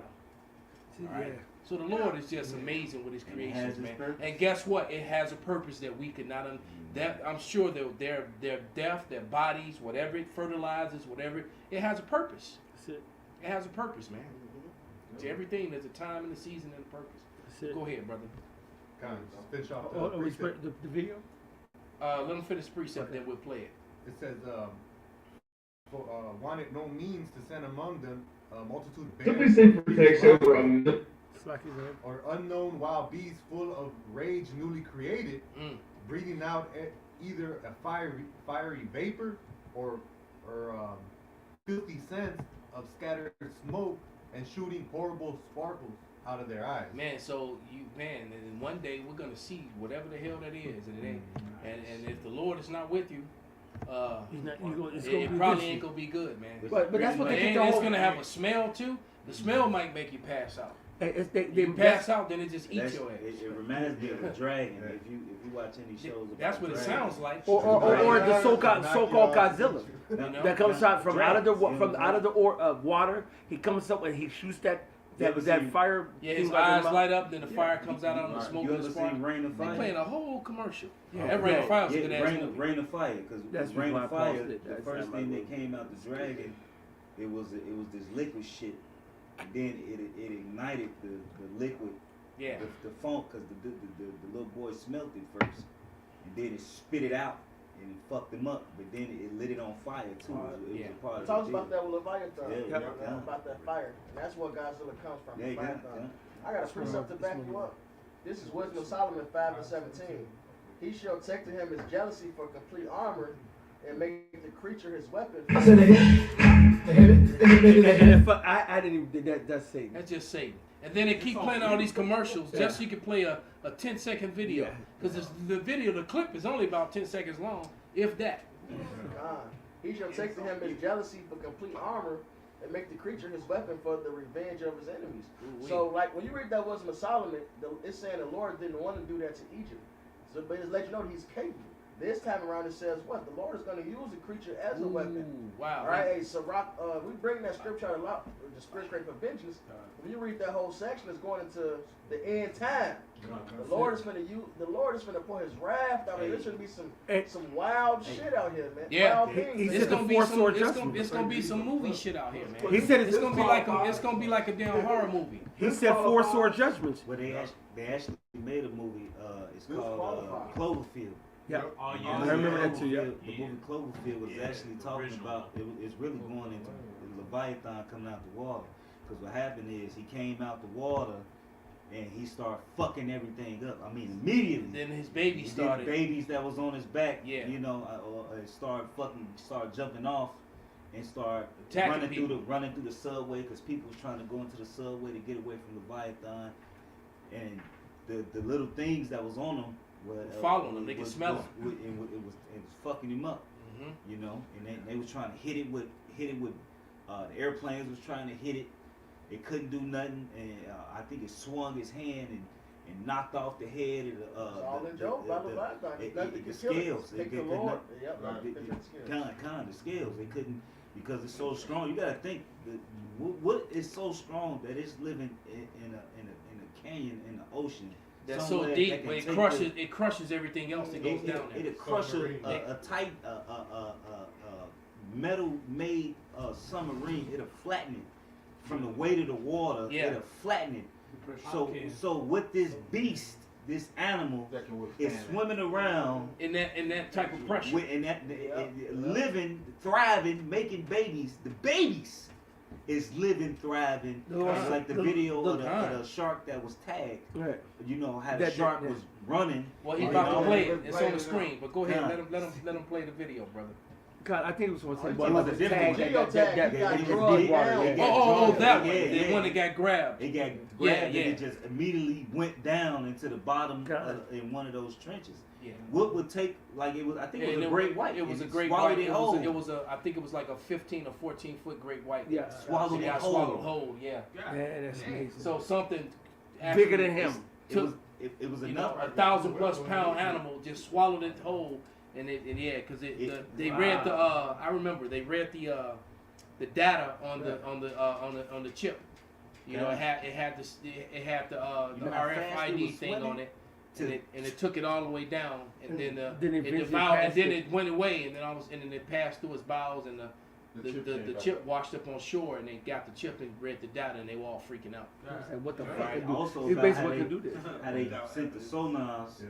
See, All right. yeah. So the Lord is just amazing with His creations, man. purpose. And guess what? It has a purpose that we could not. That I'm sure their death, their bodies, whatever it fertilizes, whatever it has a purpose. That's it. It has a purpose, man. To everything, there's a time and a season and a purpose. That's it. Go ahead, brother. Kind of finish off Oh, we precept. spread the video? Let them finish precept, then we'll play it. It says, wanted no means to send among them a multitude of Simply bands say protection from Slack his head. or unknown wild beasts full of rage newly created, breathing out either a fiery vapor or filthy scents of scattered smoke and shooting horrible sparkles out of their eyes. Man, so and one day we're gonna see whatever the hell that is, and it ain't. And if the Lord is not with you, it probably ain't gonna be good, man. But that's what they And get the it's whole. gonna have a smell too. The smell might make you pass out. They You pass out, then it just eats your ass. It reminds me of a dragon. If you watch any shows about That's what it dragons. sounds like. or the so-called Godzilla You know? that comes out from out of the Dragons, water. He comes up and he shoots that ever that seen- fire. Yeah, his thing out of eyes mouth. light up, then the fire comes out on the Right. smoke You and ever the spark. seen Rain of They Fire? playing a whole commercial. Yeah. That Rain of Fire was a Yeah, good ass movie. Rain of Fire, because That's Rain why I of Fire, paused it. the That's first not thing my that came out the dragon, it was this liquid shit. And then it ignited the liquid, Yeah. the foam, because the little boy smelt it first, and then it spit it out and it fucked him up. But then it lit it on fire too. It was Yeah. a part It of talks the about deal. that with Leviathan, Yeah. about that fire, and that's where Godzilla comes from. Yeah, yeah, Leviathan. I got a precept to back you up. This is Wisdom of Solomon 5:17. He shall take to him his jealousy for complete armor, and make the creature his weapon. And if I didn't even that's Satan. That's just Satan. And then they keep playing all these commercials just so you can play a 10-second video. Yeah. Because the clip is only about 10 seconds long, if that. God. He shall take to him his jealousy for complete armor, and make the creature his weapon for the revenge of his enemies. Ooh-wee. So, like, when you read that Wisdom of Solomon, it's saying the Lord didn't want to do that to Egypt. So, but it's let you know that he's capable. This time around it says what? The Lord is going to use the creature as a weapon. Wow. All right, hey, so we bring that scripture out a lot, the scripture for vengeance. When you read that whole section, it's going into the end time. The Lord is going to pour His wrath out here. There's going to be some wild shit out here, man. Yeah. Wild things. He It's said gonna the be four some. sword It's judgment. gonna be some movie shit out here, man. He said It's gonna be like a damn horror movie. He said four sword judgments. Well, they actually made a movie. It's called Cloverfield. Yeah. Oh, yeah. I remember that too. Yeah. The movie Cloverfield was actually talking about. It's really going into Leviathan coming out the water. Because what happened is he came out the water and he started fucking everything up. I mean, immediately. Then his baby The started. babies that was on his back, Yeah. you know, started jumping off and start Attacking running through the subway because people was trying to go into the subway to get away from Leviathan, and the little things that was on them were Following them, they could smell them. It was fucking him up, you know, and they was trying to hit it with the airplanes was trying to hit it. It couldn't do nothing, and I think it swung his hand and knocked off the head of the scales. Take the Lord. The scales. They couldn't because it's so strong. You gotta think that what is so strong that it's living in a canyon in the ocean. That's so somewhere deep, that but can it crushes everything else that goes down there. It'll crush a tight metal made submarine. It'll flatten it from the weight of the water. Yeah. It'll flatten it. So with this beast, this animal is swimming around in that type of pressure. Living, thriving, making babies. The babies is living, thriving. It's like the video of the shark that was tagged. Right. You know how the shark was running. Well, he's about to play it. It's on the screen. But go ahead, let him play the video, brother. God, I think it was one thing. It was a different one. Oh, that one. The one that got grabbed. It got grabbed and it just immediately went down into the bottom in one of those trenches. Yeah. What would take like it was? I think it was a great white. It was a and great swallowed white. it whole. It was a. I think it was like a 15 or 14 foot great white. Yeah. Swallowed it whole. Swallowed whole. Yeah. Yeah, that's amazing. So something bigger than him. It was enough. 1,000+ pound animal just swallowed it whole. And because they read the I remember they read the data on the chip. You know, it had the RFID thing on it, and it took it all the way down, and then it devoured, and then it went away, and then it passed through his bowels, and the chip washed up on shore, and they got the chip and read the data, and they were all freaking out. What the fuck? Also, He about basically can do this. how they sent the sonars.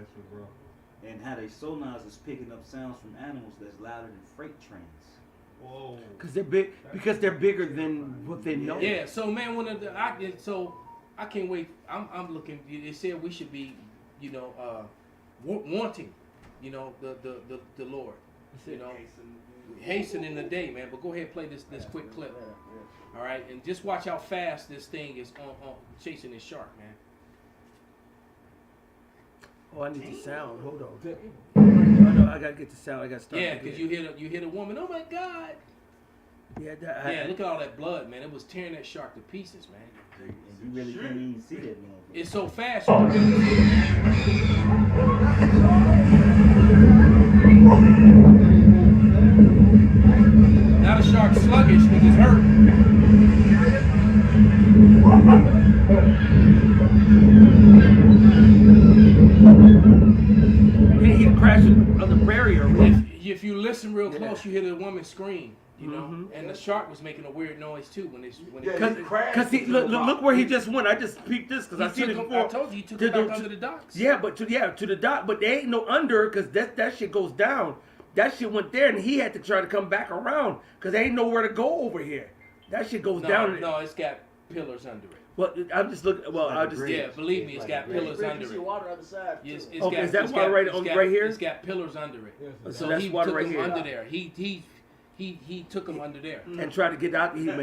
And how they sonars is picking up sounds from animals that's louder than freight trains. Whoa. Because they're bigger than what they know. Yeah. So man, I can't wait. I'm looking. They said we should be, wanting, the Lord, hastening the day, man. But go ahead, play this quick clip. All right, and just watch how fast this thing is on chasing this shark, man. Oh, I need the sound. Hold on. Oh, no, I gotta get the sound. I gotta start. Yeah, because you hear the woman. Oh my God. Yeah. Look at all that blood, man. It was tearing that shark to pieces, man. And you really can't even see that motherfucker. It's so fast. You can barely see it. Now the shark's sluggish because it's hurt. He crashed on the barrier. If you listen real close, you hear the woman scream. And the shark was making a weird noise too when it because look where he just went. I just peeped this because I seen it before. I told you he took it back under the docks. Yeah, but to the dock, but there ain't no under because that shit goes down. That shit went there and he had to try to come back around because there ain't nowhere to go over here. That shit goes down. No, it's got pillars under it. Well, I'm just looking. Well, I'll just believe me, it's got pillars under it. You see water on the side. Yes, okay, is that water right here? It's got pillars under it. So that's water right here. Under there. He took him under there and tried to get out. He was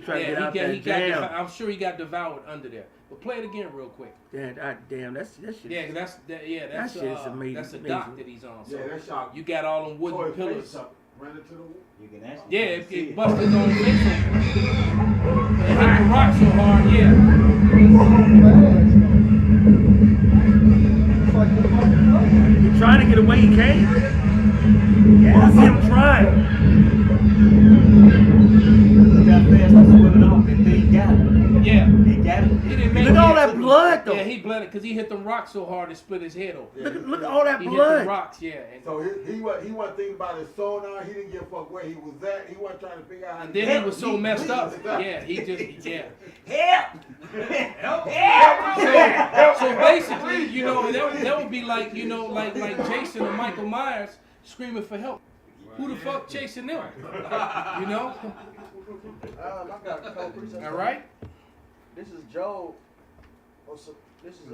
trying to get out that jam. I'm sure he got devoured under there. But play it again real quick. Damn, that shit. Yeah, that's amazing. That's the dock that he's on. So that shot. you got all them wooden pillars. Ran into the wall. You can actually it busted his own face open. It hit the rock so hard, He's trying to get away, he can't. I see him trying. Look how fast he's swimming off. That thing got it. Yeah. He got it. He didn't make Look it. at all that blood though. Yeah, he bled it because he hit them rocks so hard it split his head open. Look at all that He hit blood. them rocks, yeah. And So he wasn't thinking about his sonar. He didn't give a fuck where he was at. He wasn't trying to figure out how to then get he was so messed up. Yeah, he just, yeah. Help! So basically, you know, that would be like, you know, like Jason and Michael Myers screaming for help. Who the fuck chasing them? You know? I got a couple precepts. All right? This is Job. Oh, so this is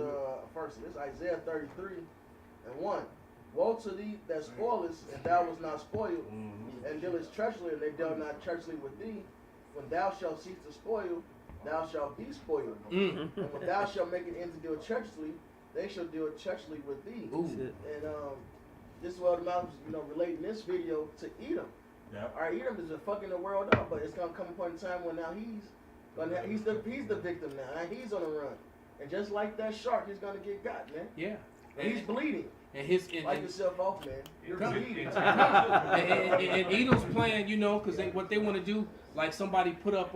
first. This is Isaiah 33:1. Woe to thee that spoilest, and thou was not spoiled, and dealest treacherously, and they dealt not treacherously with thee. When thou shalt cease to spoil, thou shalt be spoiled. And when thou shalt make an end to deal treacherously, they shall deal treacherously with thee. Ooh. And this is what I'm, relating this video to Edom. Yep. All right, Edom is just fucking the world up, but it's gonna come a point in time when now he's the victim now. Now he's on the run, and just like that shark, he's gonna get got, man. Yeah. And he's bleeding. And Wipe yourself off, man. You're bleeding. and Edom's playing, you know, because what they want to do, like somebody put up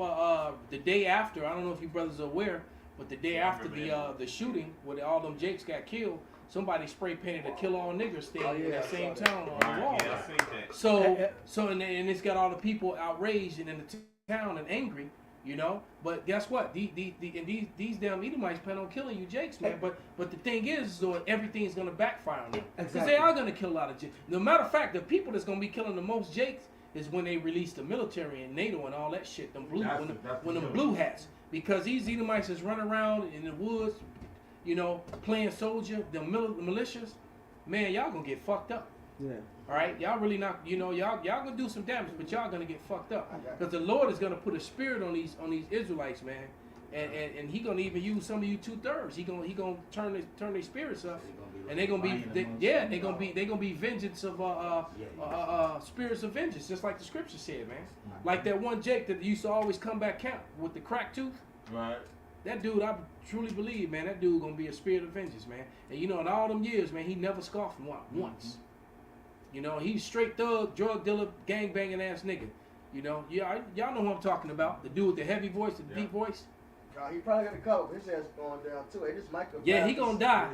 the day after. I don't know if you brothers are aware, but the day after the shooting, where all them Jakes got killed, somebody spray painted a "Kill All Niggers" thing in that same town on the wall. Yeah, I seen that. So and it's got all the people outraged and in the town and angry, you know. But guess what? These damn Edomites plan on killing you, Jakes, man. But the thing is, so everything's gonna backfire on them because they are gonna kill a lot of Jakes. No matter of fact, the people that's gonna be killing the most Jakes is when they release the military and NATO and all that shit. Them blue, when them blue hats, because these Edomites is running around in the woods, you know, playing soldier, the militias, man, y'all gonna get fucked up. Yeah. All right, y'all really not, you know, y'all gonna do some damage, but y'all gonna get fucked up because the Lord is gonna put a spirit on these Israelites, man, and he gonna even use some of you 2/3. He gonna turn their spirits up, and they gonna be vengeance of spirits of vengeance, just like the scripture said, man. Like that one Jake that used to always come back camp with the crack tooth. Right. That dude, I truly believe, man, that dude gonna be a spirit of vengeance, man. And you know, in all them years, man, he never scoffed once. You know, he's straight thug, drug dealer, gang banging ass nigga. You know, y'all know who I'm talking about. The dude with the heavy voice, the deep voice. He probably got a couple. His ass going down too. Hey, this Michael. Yeah, he gonna die.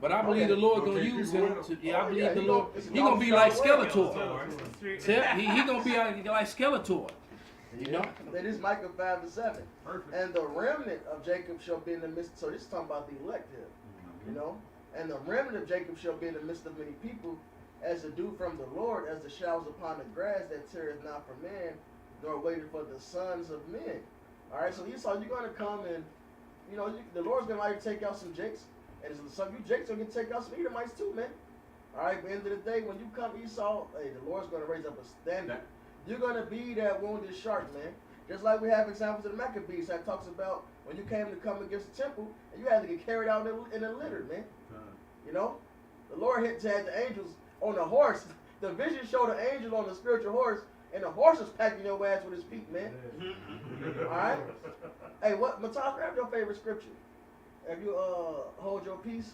But I believe the Lord gonna use him. I believe the Lord. He gonna be like Skeletor. He gonna be like Skeletor. You know. That is Micah 5:7. Perfect. And the remnant of Jacob shall be in the midst. So this is talking about the elect here. You know. And the remnant of Jacob shall be in the midst of many people, as the dew from the Lord, as the showers upon the grass that teareth not for man, nor waited for the sons of men. All right, so Esau, you're gonna come and, you know, the Lord's gonna like take out some Jakes, and some you Jakes are gonna take out some Edomites too, man. All right, but at the end of the day, when you come Esau, hey, the Lord's gonna raise up a standard. You're gonna be that wounded shark, man. Just like we have examples of the Maccabees that talks about when you came to come against the temple, and you had to get carried out in a litter, man. You know, the Lord had the angels on the horse. The vision showed the angels on the spiritual horse, and the horse was packing your ass with his feet, man. All right. Hey, Matas, grab your favorite scripture. If you hold your peace,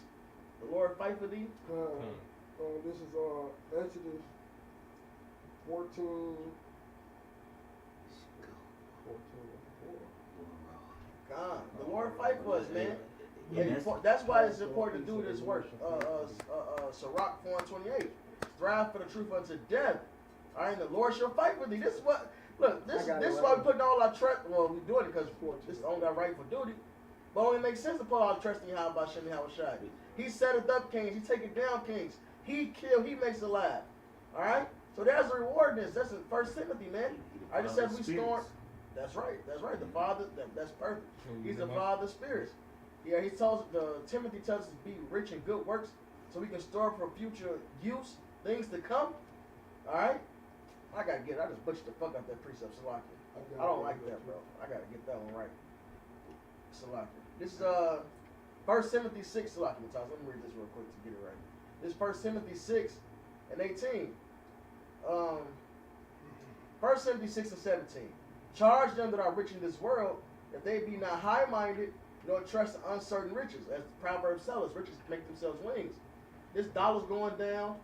the Lord fight for thee. This is Exodus 14. God, the Lord fight for us, man. That's why it's important to do this work. Sirach 4:28. Strive for the truth unto death. All right, the Lord shall fight with thee. This is what. Look, this is why we're putting all our trust. Well, we're doing it because this is only our rightful duty. But it only makes sense to put all our trust in Yahweh Hashem Yahushai. He setteth up kings. He taketh down kings. He kills. He makes alive. All right. So there's a reward in this. That's in 1 Timothy, man. I just said we storm. That's right. That's right. The Father. That's perfect. He's the Father of spirits. Yeah, he tells Timothy tells us to be rich in good works, so we can store for future use, things to come. All right. I just butchered the fuck out that precept, Salakia. I don't like that, bro. I gotta get that one right. Salakia. This is 1 Timothy 6, Salakia. Let me read this real quick to get it right. This is 1 Timothy 6 and 18. 1 Timothy 6 and 17. Charge them that are rich in this world, that they be not high-minded, nor trust in uncertain riches. As Proverbs tell us, riches make themselves wings. This dollar's going down.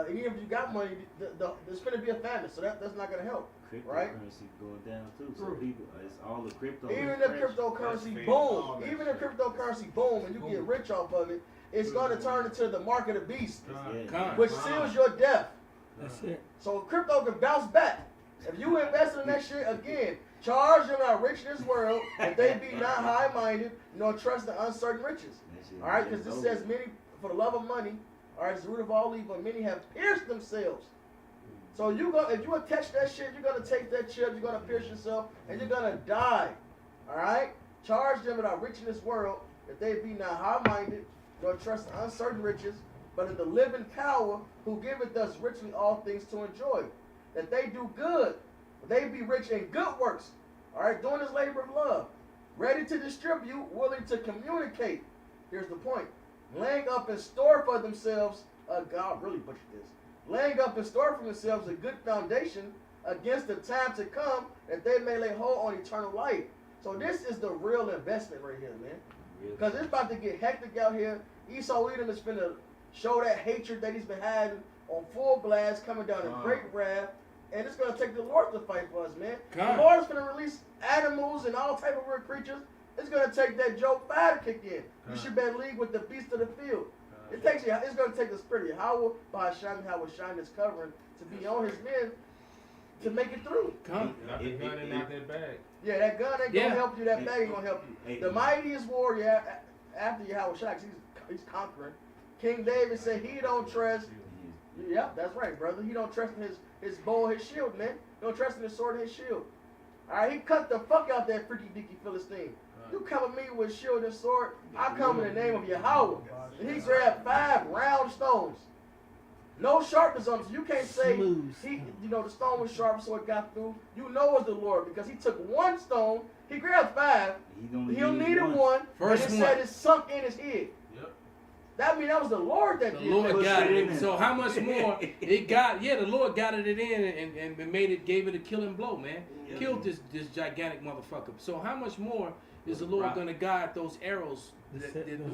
even if you got money, there's going to be a famine, so that's not going to help. Right? Cryptocurrency going down too. So people, it's all the crypto. Even if cryptocurrency boom, and you get rich off of it, it's going to turn into the mark of the beast, which seals your death. That's it. So crypto can bounce back. If you invest in that shit again, charge them not rich in this world, if they be not high-minded, nor trust the uncertain riches. All right, because this says many, for the love of money, all right, it's the root of all evil. Many have pierced themselves. So if you attach that shit, you're gonna take that chip, you're gonna pierce yourself, and you're gonna die. All right, charge them that are rich in this world, that they be not high-minded, nor trust the uncertain riches, but in the living power, who giveth us richly all things to enjoy. That they do good, they be rich in good works. All right, doing this labor of love, ready to distribute, willing to communicate. Here's the point: laying up in store for themselves. God really butchered this. Laying up in store for themselves a good foundation against the time to come, that they may lay hold on eternal life. So this is the real investment right here, man. Because it's about to get hectic out here. Esau Edom is finna show that hatred that he's been having on full blast, coming down in great wrath. And it's gonna take the Lord to fight for us, man. The Lord is gonna release animals and all type of weird creatures. It's gonna take that Job 5 to kick in. You should be in league with the beast of the field. It's gonna take the spirit of Yahweh by shining his covering to be on his men to make it through. Not that bag. Yeah, that gun ain't gonna help you. That bag ain't gonna help you. The mightiest warrior after Yahweh Shai, he's conquering. King David said he don't trust. Yep, that's right, brother. He don't trust in his bow, his shield, man. He don't trust in his sword and his shield. All right, he cut the fuck out that freaky deaky Philistine. You come at me with shield and sword, I come in the name of Yahweh. And he grabbed 5 round stones. No sharpness on them, so you can't say the stone was sharp so it got through. You know it's the Lord, because he took 1 stone, he grabbed 5, he only needed 1, and it said it sunk in his head. That means that was the Lord that did the Lord that. got it in. So how much more it got? Yeah, the Lord got it in and gave it a killing blow, man. Killed this gigantic motherfucker. So how much more is the Lord gonna guide those arrows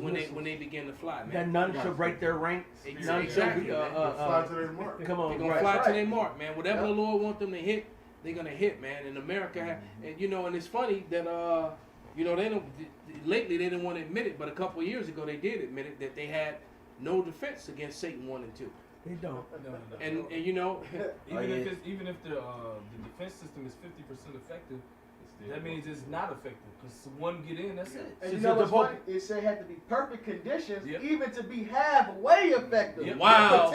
when they begin to fly, man? That none shall break their ranks. None shall be, fly to their mark. Come on, they're gonna fly to their mark, man. Whatever the Lord wants them to hit, they're gonna hit, man. In America, and and it's funny that they don't. Lately, they didn't want to admit it, but a couple of years ago, they did admit it that they had no defense against Satan 1 and 2. They don't. No. And even if the defense system is 50% effective, that means it's not effective. Because one get in, that's it. And you know what's funny? It said it had to be perfect conditions, even to be halfway effective. Yep. Wow.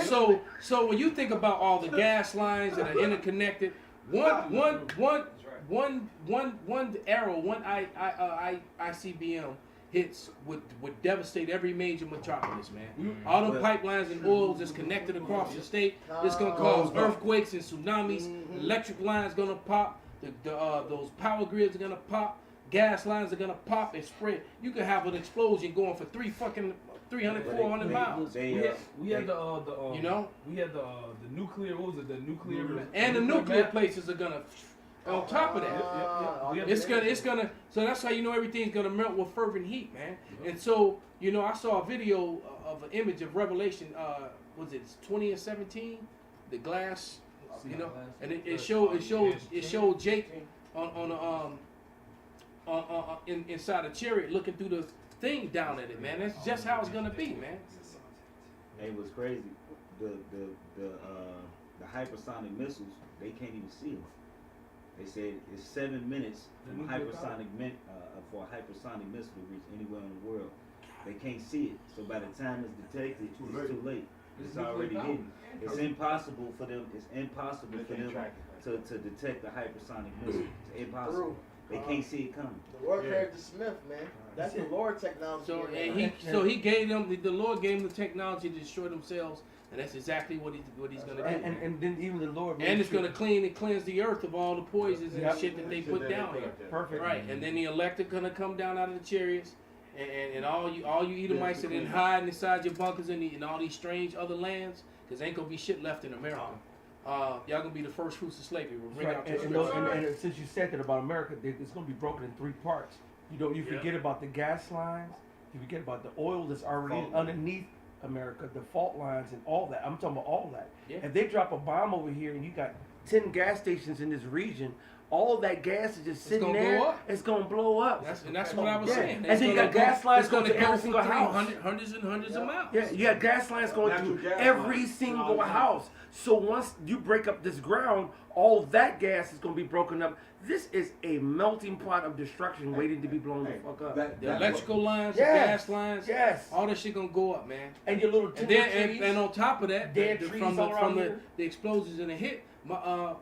So when you think about all the gas lines that are interconnected, one arrow, one ICBM hits would devastate every major metropolis, man. All the pipelines and oils that's connected across the state, it's gonna cause earthquakes and tsunamis. Electric lines gonna pop. Those power grids are gonna pop. Gas lines are gonna pop and spread. You could have an explosion going for 300, 400 miles. We had the nuclear. What was it? The nuclear. And the nuclear places are gonna. On top of that, it's gonna. So that's how you know everything's gonna melt with fervent heat, man. And so I saw a video of an image of Revelation. Was it 20 and 17? The glass, and it showed Jake inside a chariot looking through the thing down at it, man. That's just how it's gonna be, man. Hey, what's crazy? The hypersonic missiles, they can't even see them. They said it's 7 minutes for a hypersonic missile to reach anywhere in the world. They can't see it, so by the time it's detected, it's too late. It's already hidden. It's impossible for them. To detect the hypersonic missile. It's impossible. They can't see it coming. The Lord carried the Smith, man. That's the Lord technology. So he gave them. The Lord gave them the technology to destroy themselves. And that's exactly what he's going to do. And then even the Lord. And it's going to cleanse the earth of all the poisons and shit that they put down here. Perfect. Right. And then the elect are going to come down out of the chariots. And all you Edomites that didn't hide inside your bunkers in all these strange other lands. Because ain't going to be shit left in America. Y'all going to be the first fruits of slavery. We'll bring out and since you said that about America, it's going to be broken in 3 parts. You forget about the gas lines. You forget about the oil that's already underneath America, the fault lines and all that. I'm talking about all that. Yeah. If they drop a bomb over here and you got 10 gas stations in this region, all of that gas is just sitting gonna there. blow up. It's gonna blow up. That's what I was saying. And then you got gas lines it's gonna going to every go single through house. hundreds and hundreds of miles. Yeah, you got gas lines going Natural through gas every lines. single No, house. So once you break up this ground, all that gas is going to be broken up. This is a melting pot of destruction waiting to be blown the fuck up. The electrical lines, the Yes. gas lines, Yes. all that shit gonna go up, man. And your little And timber then trees. and on top of that, dead trees from the all around from the, here. the explosions and the hit, my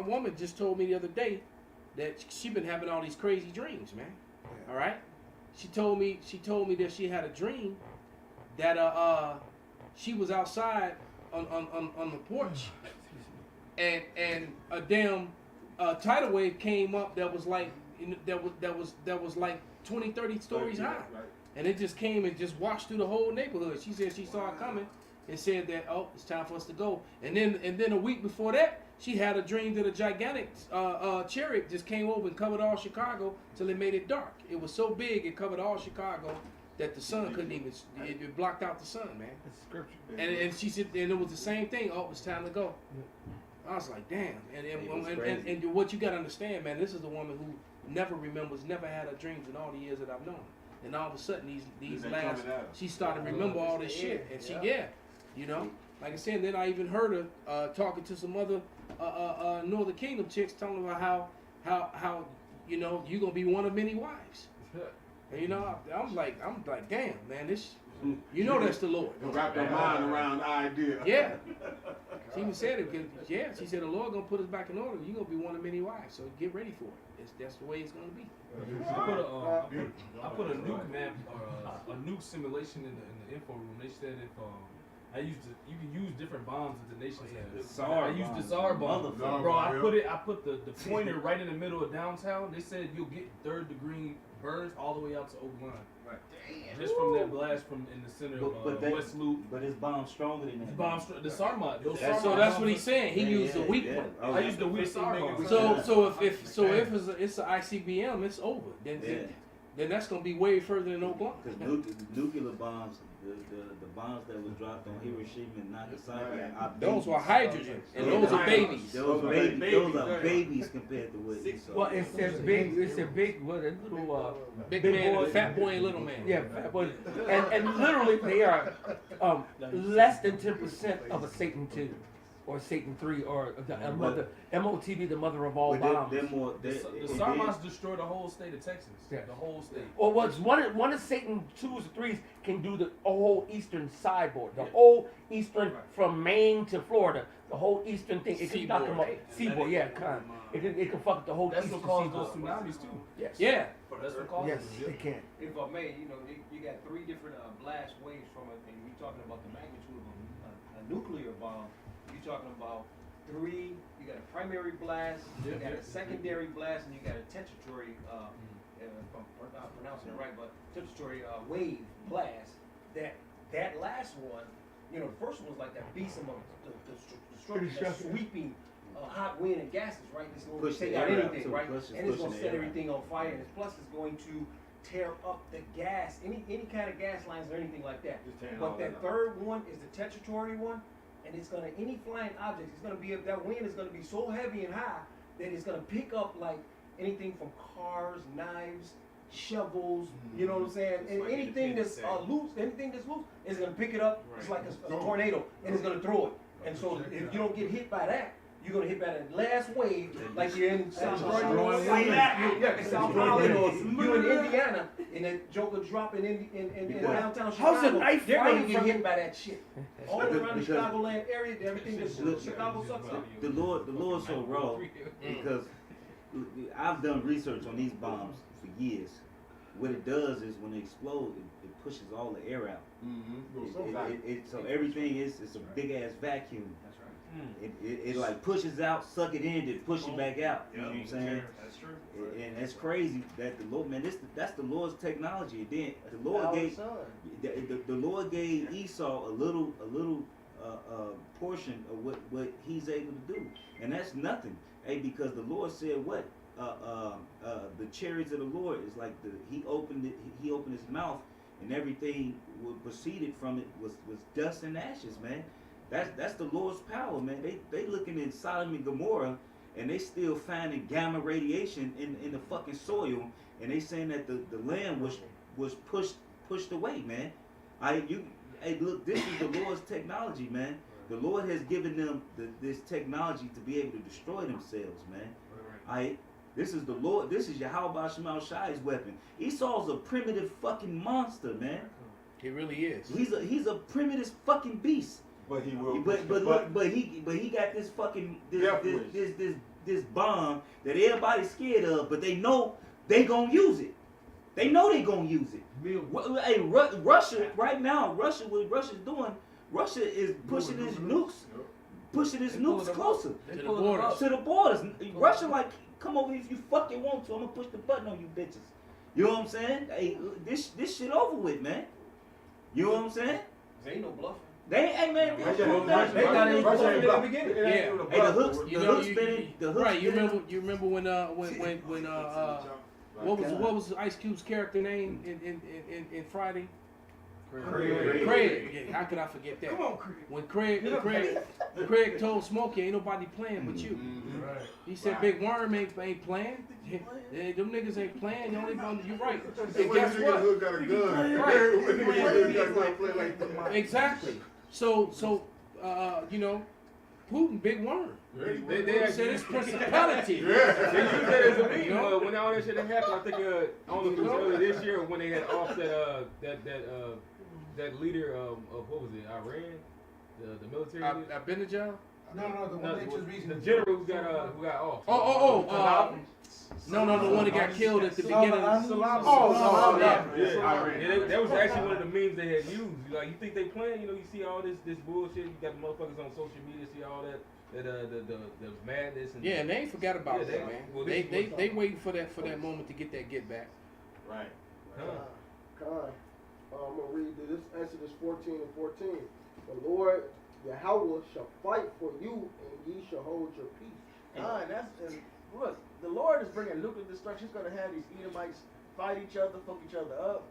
woman just told me the other day that she been having all these crazy dreams, man. All right, she told me that she had a dream that she was outside on the porch, and a damn tidal wave came up that was like that was like 20, 30 stories high. Right. And it just came and just washed through the whole neighborhood. She said she saw it coming and said that, oh, it's time for us to go. And then a week before that, she had a dream that a gigantic chariot just came over and covered all Chicago till it made it dark. It was so big it covered all Chicago that the sun couldn't even, it blocked out the sun, man. It's scripture. And she said, and it was the same thing. Oh, it's time to go. I was like, damn. And what you got to understand, man, this is the woman who never remembers, never had her dreams in all the years that I've known her. And all of a sudden, these last, she started to remember all this shit. And she, you know, like I said, then I even heard her talking to some other Northern Kingdom chicks, telling her how you know, you're gonna be one of many wives. And you know, I'm like, damn, man, this, you know, that's the Lord. Wrap their mind around the idea. Yeah. She even said it. She said the Lord gonna put us back in order. You're gonna be one of many wives, so get ready for it. That's the way it's gonna be. I put a nuke map or a nuke simulation in the info room. They said if you can use different bombs that the nations have. I used the SAR bomb, bro. I put the pointer right in the middle of downtown. They said you'll get 3rd degree burns all the way out to Oak Line. Right. Just from that blast from in the center of West Loop. But his bomb's stronger than that. The SAR mod. So that's what he's saying. He used the weak one. I used the weak SAR bomb. So if it's an ICBM, it's over. Then that's gonna be way further than Oklahoma. Because nuclear bombs, the bombs that was dropped on Hiroshima and Nagasaki, those were hydrogen, and those are babies. Those are babies compared to what you saw. Well, it's a big, what a little big man, boy, fat boy, and little man. Yeah, fat boy, and literally they are less than 10% of a Satan 2 or Satan 3 or the mother MOTB, the mother of all bombs. The SAR destroyed the whole state of Texas. Yeah. The whole state. Well, what's one of Satan 2s or 3s can do the whole eastern sideboard, the whole eastern from Maine to Florida, the whole eastern thing. It can knock them up. Seaboard, yeah, kind. It can fuck up the whole That's eastern what seaboard. caused those tsunamis too. Yes. Yeah. That's what caused Yes, them. it can. If I may, you know, you got 3 different blast waves from it, and we're talking about the magnitude of a nuclear bomb. You're talking about 3. You got a primary blast, you got a secondary blast, and you got a tetratary. If I'm not pronouncing it right, but tetratary wave blast. That last one, you know, the first one was like that beast of the destruction, sweeping hot wind and gases, right? It's going to take out anything, right? And it's going to set everything on fire. And plus, it's going to tear up the gas, any kind of gas lines or anything like that. But that third one is the tetratary one, and it's going to, any flying objects, it's going to be, that wind is going to be so heavy and high that it's going to pick up like anything from cars, knives, shovels, you know what I'm saying? And anything that's loose, is going to pick it up. It's like a tornado, and it's going to throw it. And so if you don't get hit by that, you're gonna hit by that last wave, like you're in South Carolina, South Carolina, or you're in Indiana, and that joker dropping in downtown Chicago. How's a knife they're gonna flying get from hit by that shit. All around the Chicagoland area, everything that Chicago sucks up. The Lord's so raw because I've done research on these bombs for years. What it does is when they explode, it pushes all the air out. So everything it's a big ass vacuum. It like pushes out, suck it in, then push it back out. You know what I'm saying? That's true. And that's crazy that the Lord, man, that's the Lord's technology. And then the Lord gave the Lord gave Esau a little portion of what he's able to do, and that's nothing. Hey, because the Lord said what? The chariots of the Lord is like he opened his mouth, and everything proceeded from it was dust and ashes, man. That's the Lord's power, man. They looking in Sodom and Gomorrah, and they still finding gamma radiation in the fucking soil, and they saying that the land was pushed away, man. Hey, look, this is the Lord's technology, man. The Lord has given them this technology to be able to destroy themselves, man. This is the Lord. This is Yahweh Shema Shai's weapon. Esau's a primitive fucking monster, man. He really is. He's a primitive fucking beast. But he will. But he got this fucking this bomb that everybody's scared of, but they know they gonna use it. They know they gonna use it. Hey, Russia right now, what Russia's doing, Russia is pushing his nukes closer to the borders. To the borders. Russia like, come over if you fucking want to. I'm gonna push the button on you bitches. You know what I'm saying? Hey, this shit over with, man. You know what I'm saying? There ain't no bluffing. Hey man, they got it in the beginning. Yeah. Hey, the hooks spinning. Right. You remember when what was Ice Cube's character name in Friday? Craig. Yeah, how could I forget that? Come on, Craig. When Craig told Smokey, ain't nobody playing but you. Right. He said Big Worm ain't playing. Yeah, them niggas ain't playing. You're right. And guess what? Got a gun. Right. Exactly. So you know, Putin, Big Worm. They said it's principality. They used that as a meme when all that shit happened. I think I don't know if it was earlier this year when they had off that leader of what was it, Iran, the military leader? Abinajal? No, the one they just recently. The general who got off. No, the one that got killed at the beginning. Yeah, that was actually one of the memes they had used. Like, you think they playing? You know, you see all this bullshit. You got the motherfuckers on social media, see all that the madness. And yeah, and they ain't forgot about that, man. Well, they waiting for that moment to get that get back. Right. I'm going to read this Exodus 14 and 14. The Lord Yahweh shall fight for you, and ye shall hold your peace. Look, the Lord is bringing nuclear destruction. He's going to have these Edomites fight each other, fuck each other up.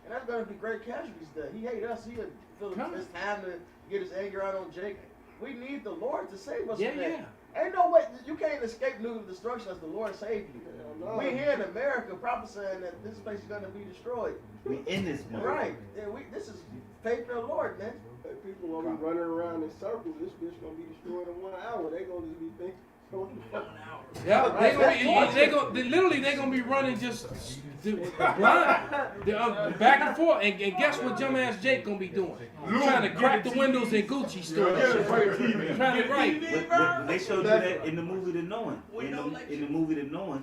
And that's going to be great casualties there. He hate us. He feel it's time to get his anger out on Jacob. We need the Lord to save us from that. Yeah. Ain't no way. You can't escape nuclear destruction unless the Lord saved you. We here in America prophesying that this place is going to be destroyed. We in this motherfucker. Right. Yeah, this is faith in the Lord, man. Hey, people gonna be running around in circles. This bitch gonna be destroyed in 1 hour. They gonna just be thinking. Yeah, they gonna be running just blind, back and forth. And guess what, dumbass Jake gonna be doing? Trying to crack the windows in Gucci stores. Trying to write. But they showed you that in the movie The Knowing. In the movie The Knowing.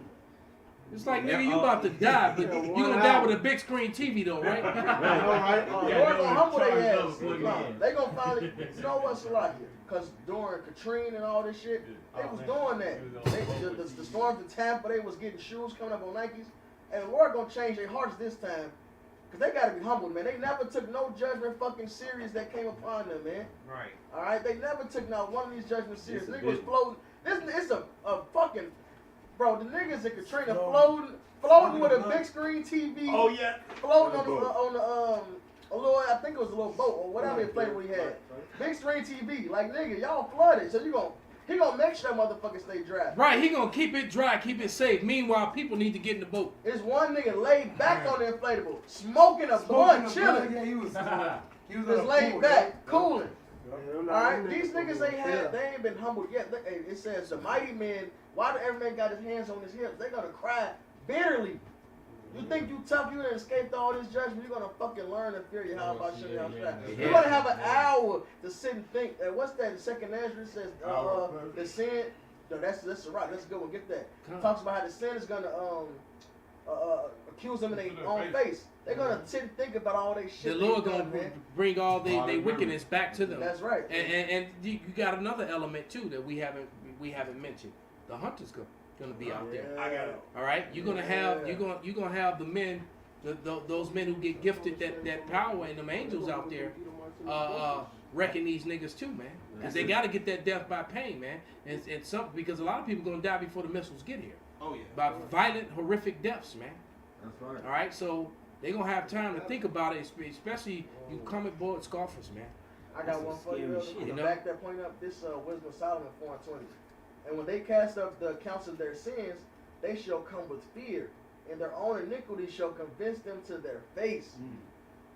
It's like, nigga, you about to die, but you gonna die with a big screen TV though, right? Right. Lord gonna humble their ass. They gonna finally, you know what's like it? Because during Katrina and all this shit, they was doing that. The storms in Tampa, they was getting shoes coming up on Nikes. And the Lord gonna change their hearts this time. Because they gotta be humbled, man. They never took no judgment fucking serious that came upon them, man. Right. Alright? They never took not one of these judgments serious. Niggas was floating. It's a fucking, bro, the niggas in Katrina floating with a big screen TV. Oh, yeah. Floating on a little, I think it was a little boat or whatever flavor we had. Big screen TV. Like, nigga, y'all flooded. So he gonna make sure that motherfucker stay dry. Right, he gonna keep it dry, keep it safe. Meanwhile, people need to get in the boat. It's one nigga laid back on the inflatable, smoking a blunt, chilling. Yeah, he was just laid back, cooling. Alright, these niggas they ain't been humbled yet. Look, it says the mighty men, why do every man got his hands on his hips? They gonna cry bitterly. You think you tough, you done escaped all this judgment, you're gonna fucking learn and fear you how about shit out there. You're gonna have an hour to sit and think. What's that? The second Ezra says the sin. No, that's the right. Let's go and get that. Talks about how the sin is gonna accuse them in their own face. They're gonna sit and think about all they shit. The Lord gonna bring all their wickedness back to them. That's right. And you got another element too that we haven't mentioned. The hunters gonna be out there. I got it. All right, you're gonna have the men, those men who get gifted that power and them angels out there, wrecking these niggas too, man. Because they gotta get that death by pain, man. And because a lot of people gonna die before the missiles get here. Oh yeah. By violent, horrific deaths, man. That's right. All right, so They gonna have time to think about it, especially you comic book scoffers, man. I got one for you. shit, To back that point up, this Wisdom of Solomon 4:20. And when they cast up the accounts of their sins, they shall come with fear, and their own iniquity shall convince them to their face.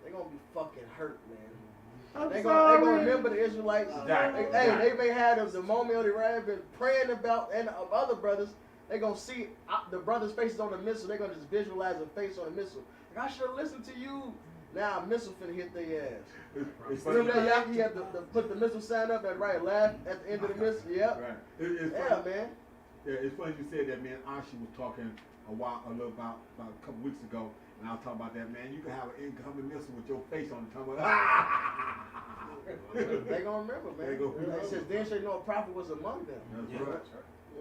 They're gonna be fucking hurt, man. They're gonna remember the Israelites. They may have the moment they have been praying about, and of other brothers. They're gonna see the brothers' faces on the missile. They're gonna just visualize a face on the missile. Like, I should have listened to you. Now a missile finna hit their ass. Remember that Yankee had to put the missile sign up and laugh at the end of the missile? Yep. Right. Man. Yeah, it's funny you said that, man. Ashi was talking about a couple weeks ago, and I was talking about that, man. You can have an incoming missile with your face on the top of They gonna remember, man. It says, then shall you know a prophet was among them. That's right.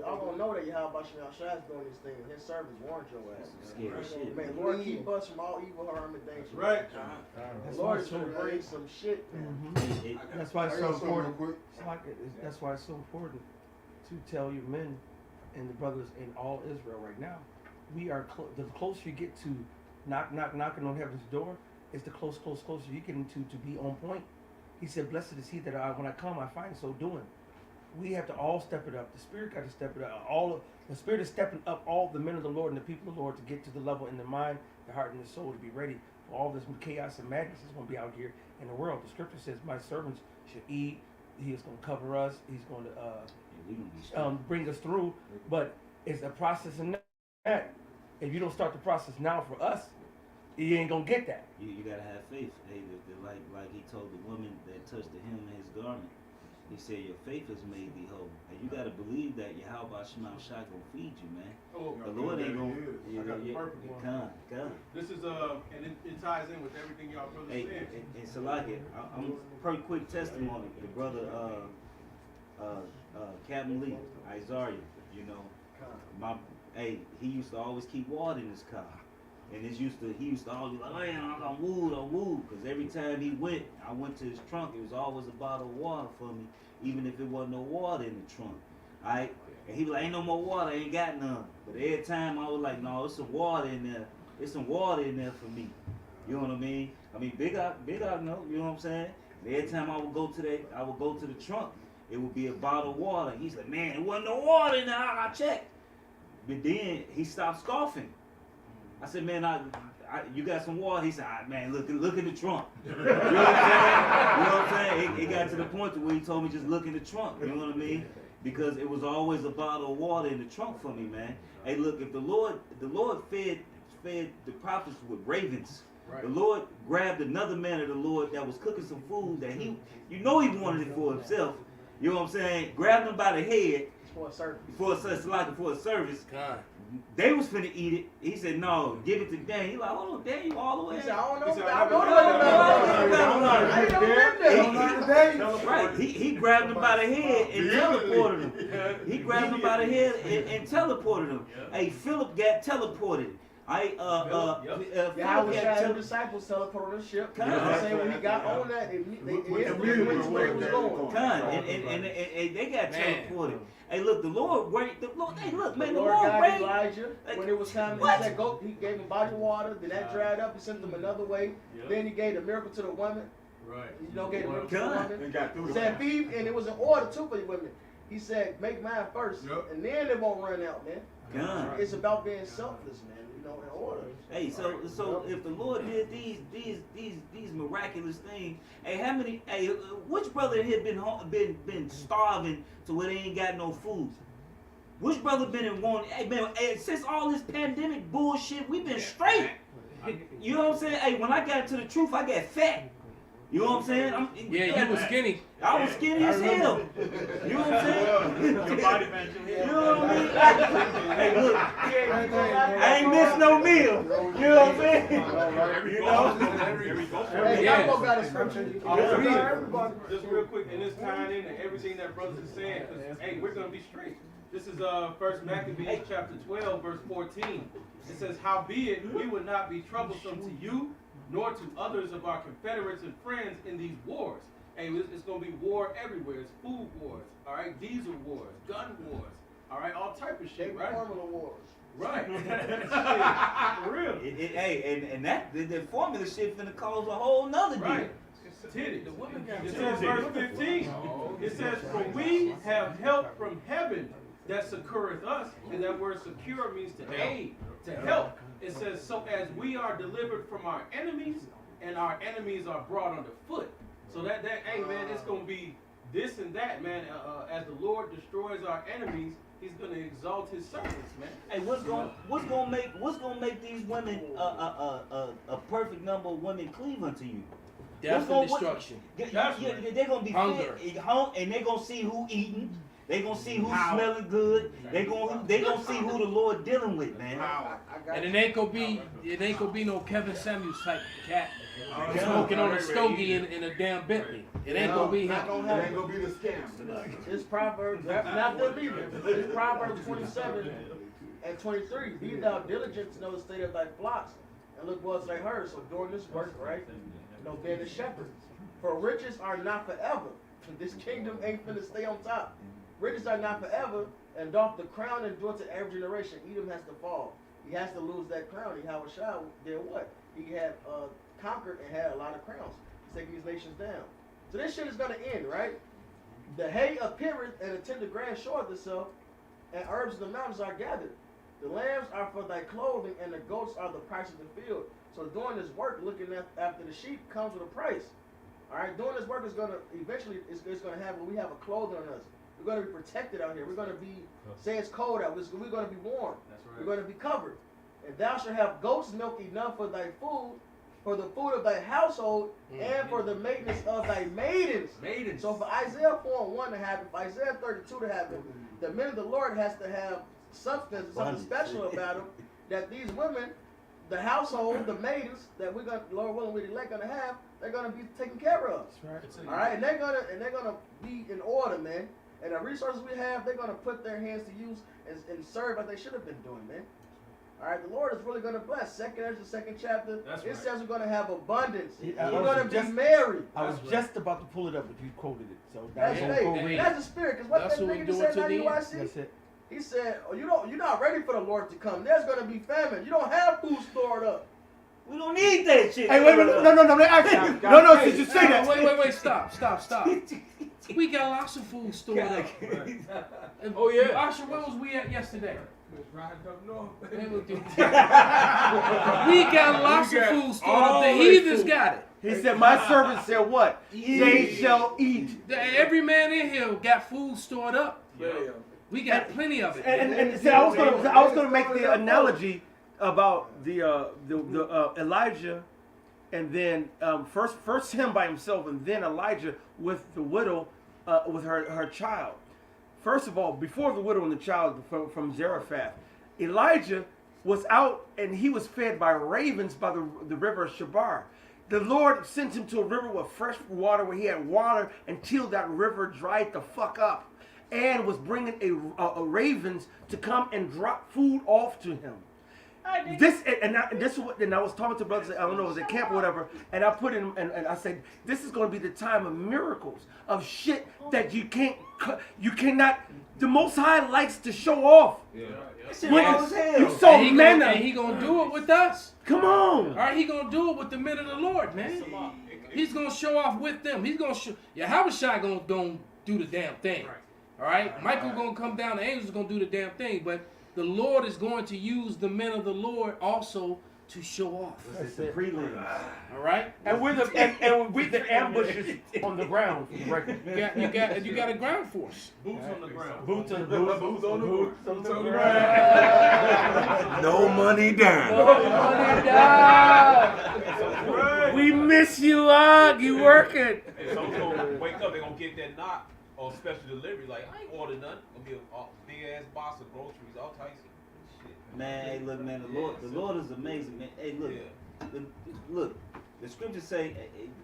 Y'all gonna know that Yahweh Shai is doing these things. His servants warned your ass. Scary shit. Man, Lord, keep us from all evil, harm, and danger. Right. The Lord is gonna bring some shit, man. That's why it's so important. That's why it's so important to tell your men and the brothers in all Israel right now. We are the closer you get to knocking on heaven's door, it's the closer you get to be on point. He said, "Blessed is he that when I come, I find so doing." We have to all step it up. The Spirit got to step it up. The Spirit is stepping up all the men of the Lord and the people of the Lord to get to the level in the mind, the heart, and the soul to be ready for all this chaos and madness that's going to be out here in the world. The Scripture says, "My servants should eat." He is going to cover us. He's going to bring us through. But it's a process in that. If you don't start the process now for us, you ain't gonna get that. You gotta have faith. Hey, like he told the woman that touched the hem of his garment. He said, "Your faith has made thee whole." And you gotta believe that Yahweh Shema Shai gonna feed you, man. Oh, the Lord ain't gonna. I got the perfect one. Come. This is and it ties in with everything y'all brothers said. And Salakia, I'm pretty quick testimony. The brother, Captain Lee, Isaiah, you know, he used to always keep water in his car. And he used to always be like, "Man, I'm wooed," because every time I went to his trunk, it was always a bottle of water for me, even if it wasn't no water in the trunk. Alright? And he was like, "Ain't no more water, I ain't got none." But every time I was like, "No, it's some water in there. There's some water in there for me." You know what I mean? Big out, no, you know what I'm saying? And every time I would go to the trunk, it would be a bottle of water. He's like, "Man, there wasn't no water in there, I checked." But then he stopped scoffing. I said, "Man, you got some water?" He said, "Man, look in the trunk." You know what I'm saying? It got to the point to where he told me just look in the trunk. You know what I mean? Because it was always a bottle of water in the trunk for me, man. Hey, look, if the Lord fed the prophets with ravens. Right. The Lord grabbed another man of the Lord that was cooking some food that he wanted it for himself. You know what I'm saying? Grabbed him by the head for a service. For a service. God. They was finna eat it. He said, "No, give it to Dan." He like, "Hold on, Dan, you all the way." He said, "I don't know. Right. He grabbed him by the head and teleported him. He grabbed him by the head and teleported him. Hey, Philip got teleported. Philip got disciples teleported on the ship. Saying when he got on that, they went to where he was going. And they got teleported. Hey, look, the Lord. Hey, look, man, the Lord guided Elijah when it was time. He said, "Go." He gave him a body of water. Then that dried up. He sent them another way. Then he gave the miracle to the woman. Right. You know, gave the miracle to the woman. He said, "Feed," and it was an order too for the women. He said, "Make mine first, and then it won't run out, man." God. It's about being selfless, man. You know, in order. Hey, so if the Lord did these miraculous things, which brother here been starving to where they ain't got no food? Which brother been in one? Hey man, since all this pandemic bullshit, we been straight. You know what I'm saying? Hey, when I got to the truth, I got fat. You know what I'm saying? You was skinny. I was skinny as hell. You know what I'm saying? Your body match your head. You know what I mean? Hey, look, I ain't missed no meal. You know what I'm saying? You know? Just real quick, and it's tying into everything that brothers are saying, because, hey, we're going to be straight. This is 1 Maccabees chapter 12, verse 14. It says, "Howbeit we would not be troublesome to you, nor to others of our confederates and friends in these wars." Hey, it's going to be war everywhere. It's food wars, all right? Diesel wars, gun wars, all right? All type of shit, right? Formula wars. Right. For real. Hey, and that the formula shit finna cause a whole nother deal. Right. The woman got It says verse 15. It says, "For we have help from heaven that succoureth us," and that word "secure" means to aid, to help. It says, "So as we are delivered from our enemies, and our enemies are brought under foot." So that hey man, it's gonna be this and that, man. As the Lord destroys our enemies, He's gonna exalt His servants, man. Hey, what's gonna make these women a perfect number of women cleave unto you? Death and destruction. They're gonna be Hunger. fit, and they're gonna see who eating. They gonna see who's smelling good. They gonna see who the Lord dealing with, man. And it ain't gonna be no Kevin Samuels type cat smoking on a stogie in a damn Bentley. It ain't gonna be him. It ain't gonna be the scam. It's Proverbs, not them either. It's Proverbs 27 and 23. Be thou diligent to know the state of thy flocks, and look what's they heard. So during this work, right? Being a shepherd. For riches are not forever. This kingdom ain't finna stay on top. Riches are not forever, and doth the crown endure to every generation. Edom has to fall. He has to lose that crown. Yahushua did what? He had conquered and had a lot of crowns. He's taking these nations down. So this shit is gonna end, right? The hay appeareth, and the tender grass showeth itself, and herbs of the mountains are gathered. The lambs are for thy clothing, and the goats are the price of the field. So doing this work, looking after the sheep, comes with a price. All right, doing this work is gonna eventually it's gonna have when we have a clothing on us. We're gonna be protected out here. We're gonna be say it's cold out. We're gonna be warm. That's right. We're gonna be covered. And thou shalt have goat's milk enough for thy food, for the food of thy household, and for the maintenance of thy maidens. Maidens. So for Isaiah 4:1 to happen, for Isaiah 32 to happen, the men of the Lord has to have substance, something special about them, that these women, the household, the maidens that we're gonna, Lord willing, we're gonna have, they're gonna be taken care of. That's right. All right, and they're gonna be in order, man. And the resources we have, they're gonna put their hands to use and serve like they should have been doing, man. All right, the Lord is really gonna bless. Ezra, the second chapter, it says we're gonna have abundance. We're gonna be married. I was just about to pull it up, but you quoted it, so That's the spirit. Cause what That's that what we nigga doing said to now, the end. UIC? That's it. He said, "Oh, you're not ready for the Lord to come. There's gonna be famine. You don't have food stored up." We don't need that shit. Hey, wait, no, actually, no, since you say that. Wait, stop. We got lots of food stored up. Oh yeah. Asher, where was we at yesterday? Riding up north. We got lots of food stored up. The heathens got it. He said, "My servant said what? They shall eat." Every man in here got food stored up. We got plenty of it. And see, I was gonna make the analogy about the Elijah, and then first him by himself, and then Elijah with the widow, with her child. First of all, before the widow and the child from Zarephath, Elijah was out and he was fed by ravens by the river of Shabar. The Lord sent him to a river with fresh water where he had water until that river dried the fuck up, and was bringing a ravens to come and drop food off to him. This and I was talking to brothers, I don't know, it was at camp or whatever, and I put in and I said, this is going to be the time of miracles, of shit that you cannot. The Most High likes to show off. Yeah. You saw manna. And he gonna do it with us. Come on. All right, he gonna do it with the men of the Lord, man. He's gonna show off with them. He's gonna show. Yahushua gonna do the damn thing. All right, Michael gonna come down. The angels gonna do the damn thing, but the Lord is going to use the men of the Lord also to show off. It's the prelims. All right, And we're the ambushes on the ground. you got a ground force. Boots on the ground. Boots on the ground. No money down. We miss you, Og. You working? Hey, some folks wake up, they gonna get that knock on special delivery. Like, I ain't ordered nothing. Gonna be a big ass box of groceries, all types of shit. Man, hey, look, man, the Lord is amazing, man. Hey, look, look. The scriptures say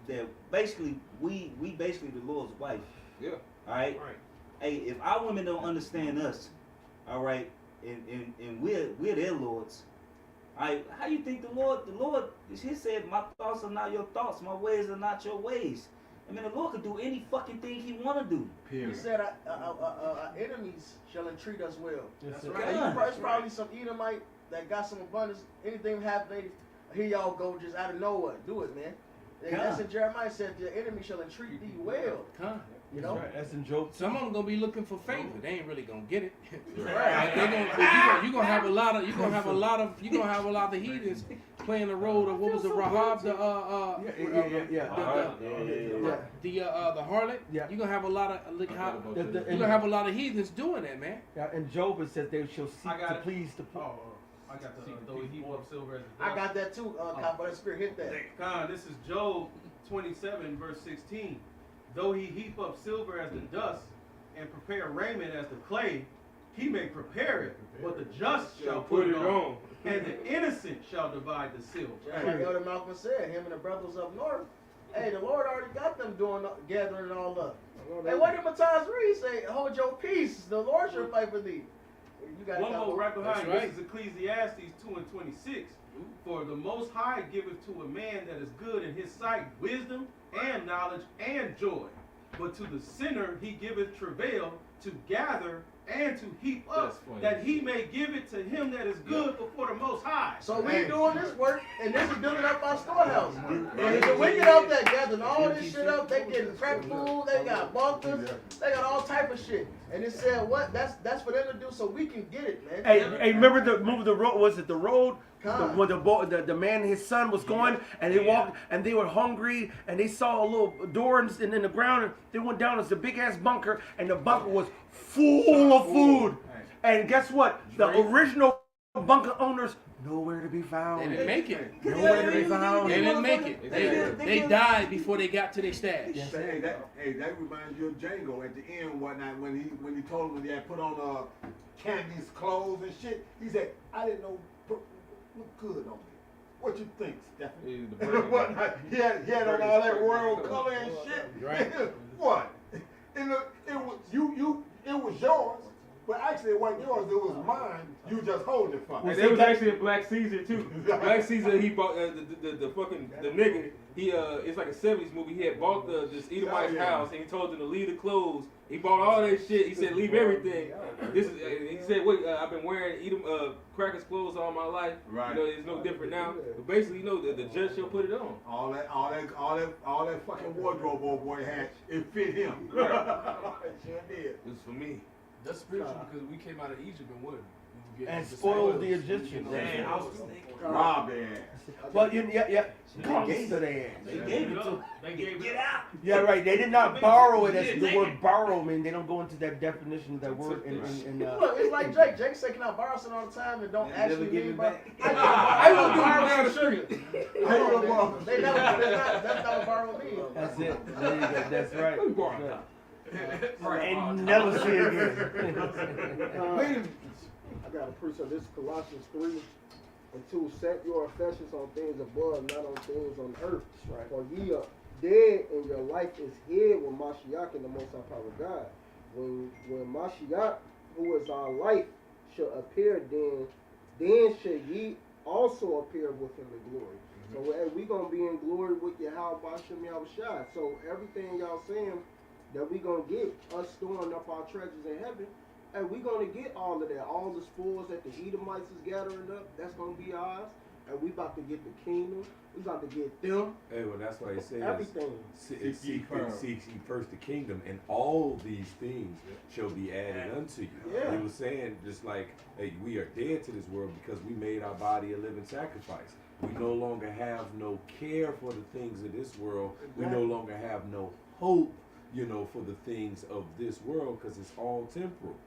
that basically we basically the Lord's wife. Yeah. All right. Hey, if our women don't understand us, all right, and we're their lords. All right, how you think the Lord? He said, "My thoughts are not your thoughts. My ways are not your ways." I mean, the Lord could do any fucking thing He wanna do. He said, our enemies shall entreat us well. That's Right. right. There's probably some Edomite that got some abundance. Anything happen, here y'all go just out of nowhere. Do it, man. That's in Jeremiah said, your enemy shall entreat thee well. You know? Right. That's in Job. Some of them gonna be looking for favor. They ain't really gonna get it. Right. You gonna have a lot of heathens playing the role of what was the Rahab, the harlot. Yeah. You gonna have a lot of heathens doing that, man. Yeah, in Job it says they shall seek to it. please the poor. I got the though he heap up silver as the I got that too, but the Spirit hit that. God, this is Job 27, verse 16. Though he heap up silver as the dust and prepare raiment as the clay, he may prepare it, but the just shall put it on, and the innocent shall divide the silver. Just like Elder Malcolm said, him and the brothers up north. Hey, the Lord already got them gathering it all up. Hey, what did Matthias Reed say? Hold your peace. The Lord shall fight for thee. You got One more right behind. Right. This is Ecclesiastes 2 and 26. For the Most High giveth to a man that is good in his sight wisdom and knowledge and joy. But to the sinner he giveth travail to gather and to heap up, that he may give it to him that is good before the Most High. So we doing this work, and this is building up our storehouse. And the wicked out there gathering all this shit up, they getting crack food, they got bunkers, they got all type of shit. And it said what? That's for them to do, so we can get it, man. Hey, remember the movie The Road? Was it The Road? Con. When the man and his son was going, and they walked, and they were hungry, and they saw a little door in the ground, and they went down. It's a big ass bunker, and the bunker was full of food. And guess what? The original bunker owners nowhere to be found. They didn't make it. Nowhere to be found. They didn't make it. They died before they got to their stash. Yes. Hey, that reminds you of Django at the end one night when he told him when he had put on Candy's clothes and shit. He said, "I didn't know look good on me. What you think, Stephanie?" What? He had on all that royal color and shit. Right. What? It was yours. But actually, it wasn't yours. It was mine. You just holding it for me. And there was actually a Black Caesar too. Black Caesar, he bought the nigga. He it's like a '70s movie. He had bought this Edomite's house, and he told him to leave the clothes. He bought all that shit. He said, "Leave everything." This is. He said, "Wait, I've been wearing Crackers clothes all my life. Right. You know, it's no different now." But basically, you know, the judge shall put it on. All that fucking wardrobe old boy had, it fit him. It sure did. It was for me. That's spiritual because we came out of Egypt and what? And spoiled the Egyptians. Man, I was Rob their ass. Well, yeah. They Comes gave to it. their ass. They gave it to They gave it get out. Yeah, right. They did not borrow it. As the word borrow, man. They don't go into that definition of that word. Look, it's like Jake. Jake say, "Can I borrow something all the time and don't And actually never give mean it borrow?" back. I don't borrow some sugar. borrow. They never. That's not what borrow means. That's it. There you go. That's right. Who borrowed That's that? right. And never see it again. I got a precept. This is Colossians 3 and 2. Set your affections on things above, not on things on earth. Right. For ye are dead, and your life is hid with Mashiach in the Most High power of God. When Mashiach, who is our life, shall appear, then shall ye also appear with him in glory. So we gonna be in glory with Yahweh Bashem Yahushua. So everything y'all saying that we gonna get, us storing up our treasures in heaven, and we gonna get all of that, all the spoils that the Edomites is gathering up, that's gonna be ours. And we about to get the kingdom. We about to get them. Hey, well, that's why it says, everything. Seek ye first the kingdom, and all these things shall be added unto you. Yeah. He was saying, just like, hey, we are dead to this world because we made our body a living sacrifice. We no longer have no care for the things of this world. We no longer have no hope, for the things of this world because it's all temporal.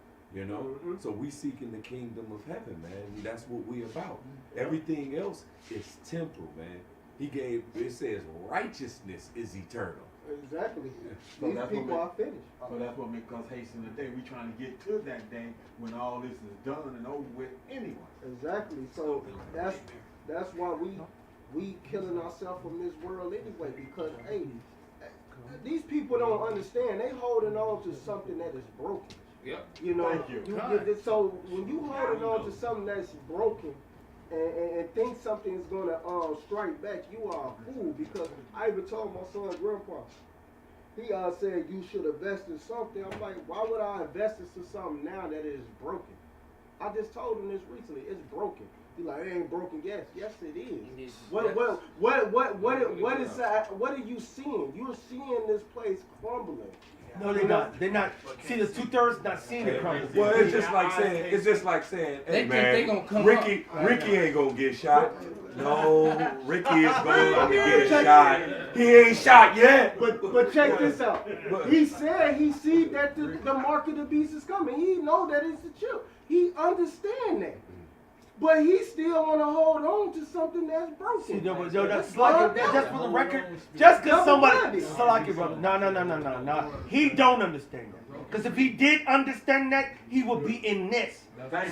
So we seeking the kingdom of heaven, man. And that's what we about. Everything else is temporal, man. It says righteousness is eternal. Exactly. So These that's people are finished. So that's what makes us hasten the day. We trying to get to that day when all this is done and over with anyway. Exactly. So that's why we killing ourselves from this world anyway, because these people don't understand. They holding on to something that is broken. Yep. Thank you. So when you holding on to something that's broken and think something is gonna strike back, you are a fool. Because I even told my son, Grandpa, he said you should invest in something. I'm like, why would I invest into something now that it is broken? I just told him this recently. It's broken. He like, it ain't broken. Yes, it is. What are you seeing? You're seeing this place crumbling. No, they're not. They're not. See, the 2/3 not seeing it crumble. Well, it's just like saying, hey They man, think they gonna come Ricky ain't gonna get shot. No, Ricky is going to get shot. He ain't shot yet. But check this out. He said he see that the mark of the beast is coming. He know that it's the chip. He understand that. But he still want to hold on to something that's broken. See, no, that's like just for the record. Just because somebody, brother. No. He don't understand that. Because if he did understand that, he would be in this.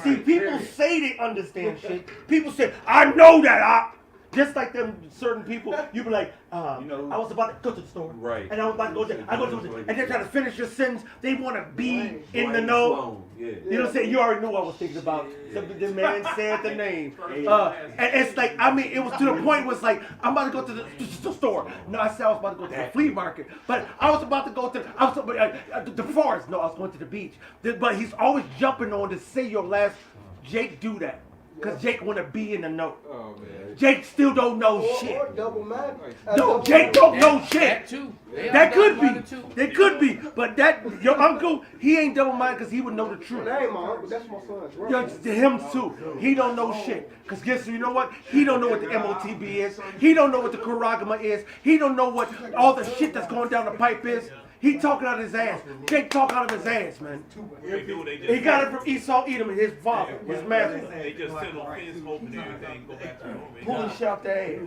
See, people say they understand shit. People say, I know that. Just like them certain people, you be like, I was about to go to the store. Right. And I was about to go there. I go to the and they're trying to finish your sentence. They want to be in the know. Yeah. You know what I'm saying? You already knew what I was thinking about. The man said the name. And it's like, I mean, it was to the point where it's like, I'm about to go to the store. No, I said I was about to go to the flea market. But I was about to go to the forest. No, I was going to the beach. But he's always jumping on to say your last, Jake do that. Because Jake want to be in the know. Oh, man. Jake still don't know shit. Or double man. No, Jake don't know shit. That too. That could be. They could be. But your uncle, he ain't double-minded because he would know the truth. That ain't my uncle. That's my son's brother. Yeah, him too. He don't know shit. Because guess you know what? He don't know what the MOTB is. He don't know what the Kuragama is. He don't know what all the shit that's going down the pipe is. He talking out of his ass. Jake talk out of his ass, man. He got it from Esau Edom and his father, his master. They just sit on fence, hoping everything go back to normal. Pulling shit out their ass.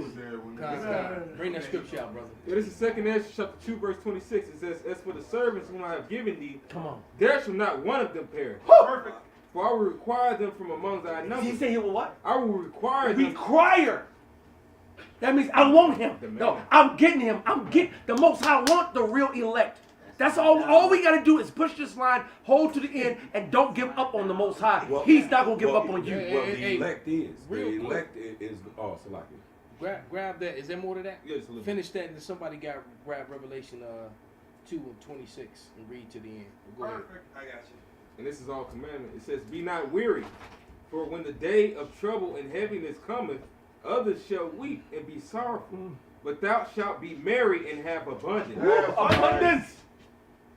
Bring that scripture out, brother. Yeah, this is 2 Ezra chapter 2, verse 26. It says, as for the servants whom I have given thee, Come on. there shall not one of them perish. Perfect. For I will require them from among thy number. He said he will what? I will require them. Require. That means I want him. No, I'm getting him. The Most High want the real elect. That's all we got to do is push this line, hold to the end, and don't give up on the Most High. He's not going to give up on you. Well, the elect is. The elect is. Oh, Salaki. Grab that. Is there more to that? Yeah, just a little Finish that, and somebody grab Revelation 2 and 26 and read to the end. Go ahead. Perfect. I got you. And this is all commandment. It says, be not weary, for when the day of trouble and heaviness cometh, others shall weep and be sorrowful. But thou shalt be merry and have abundance. Abundance.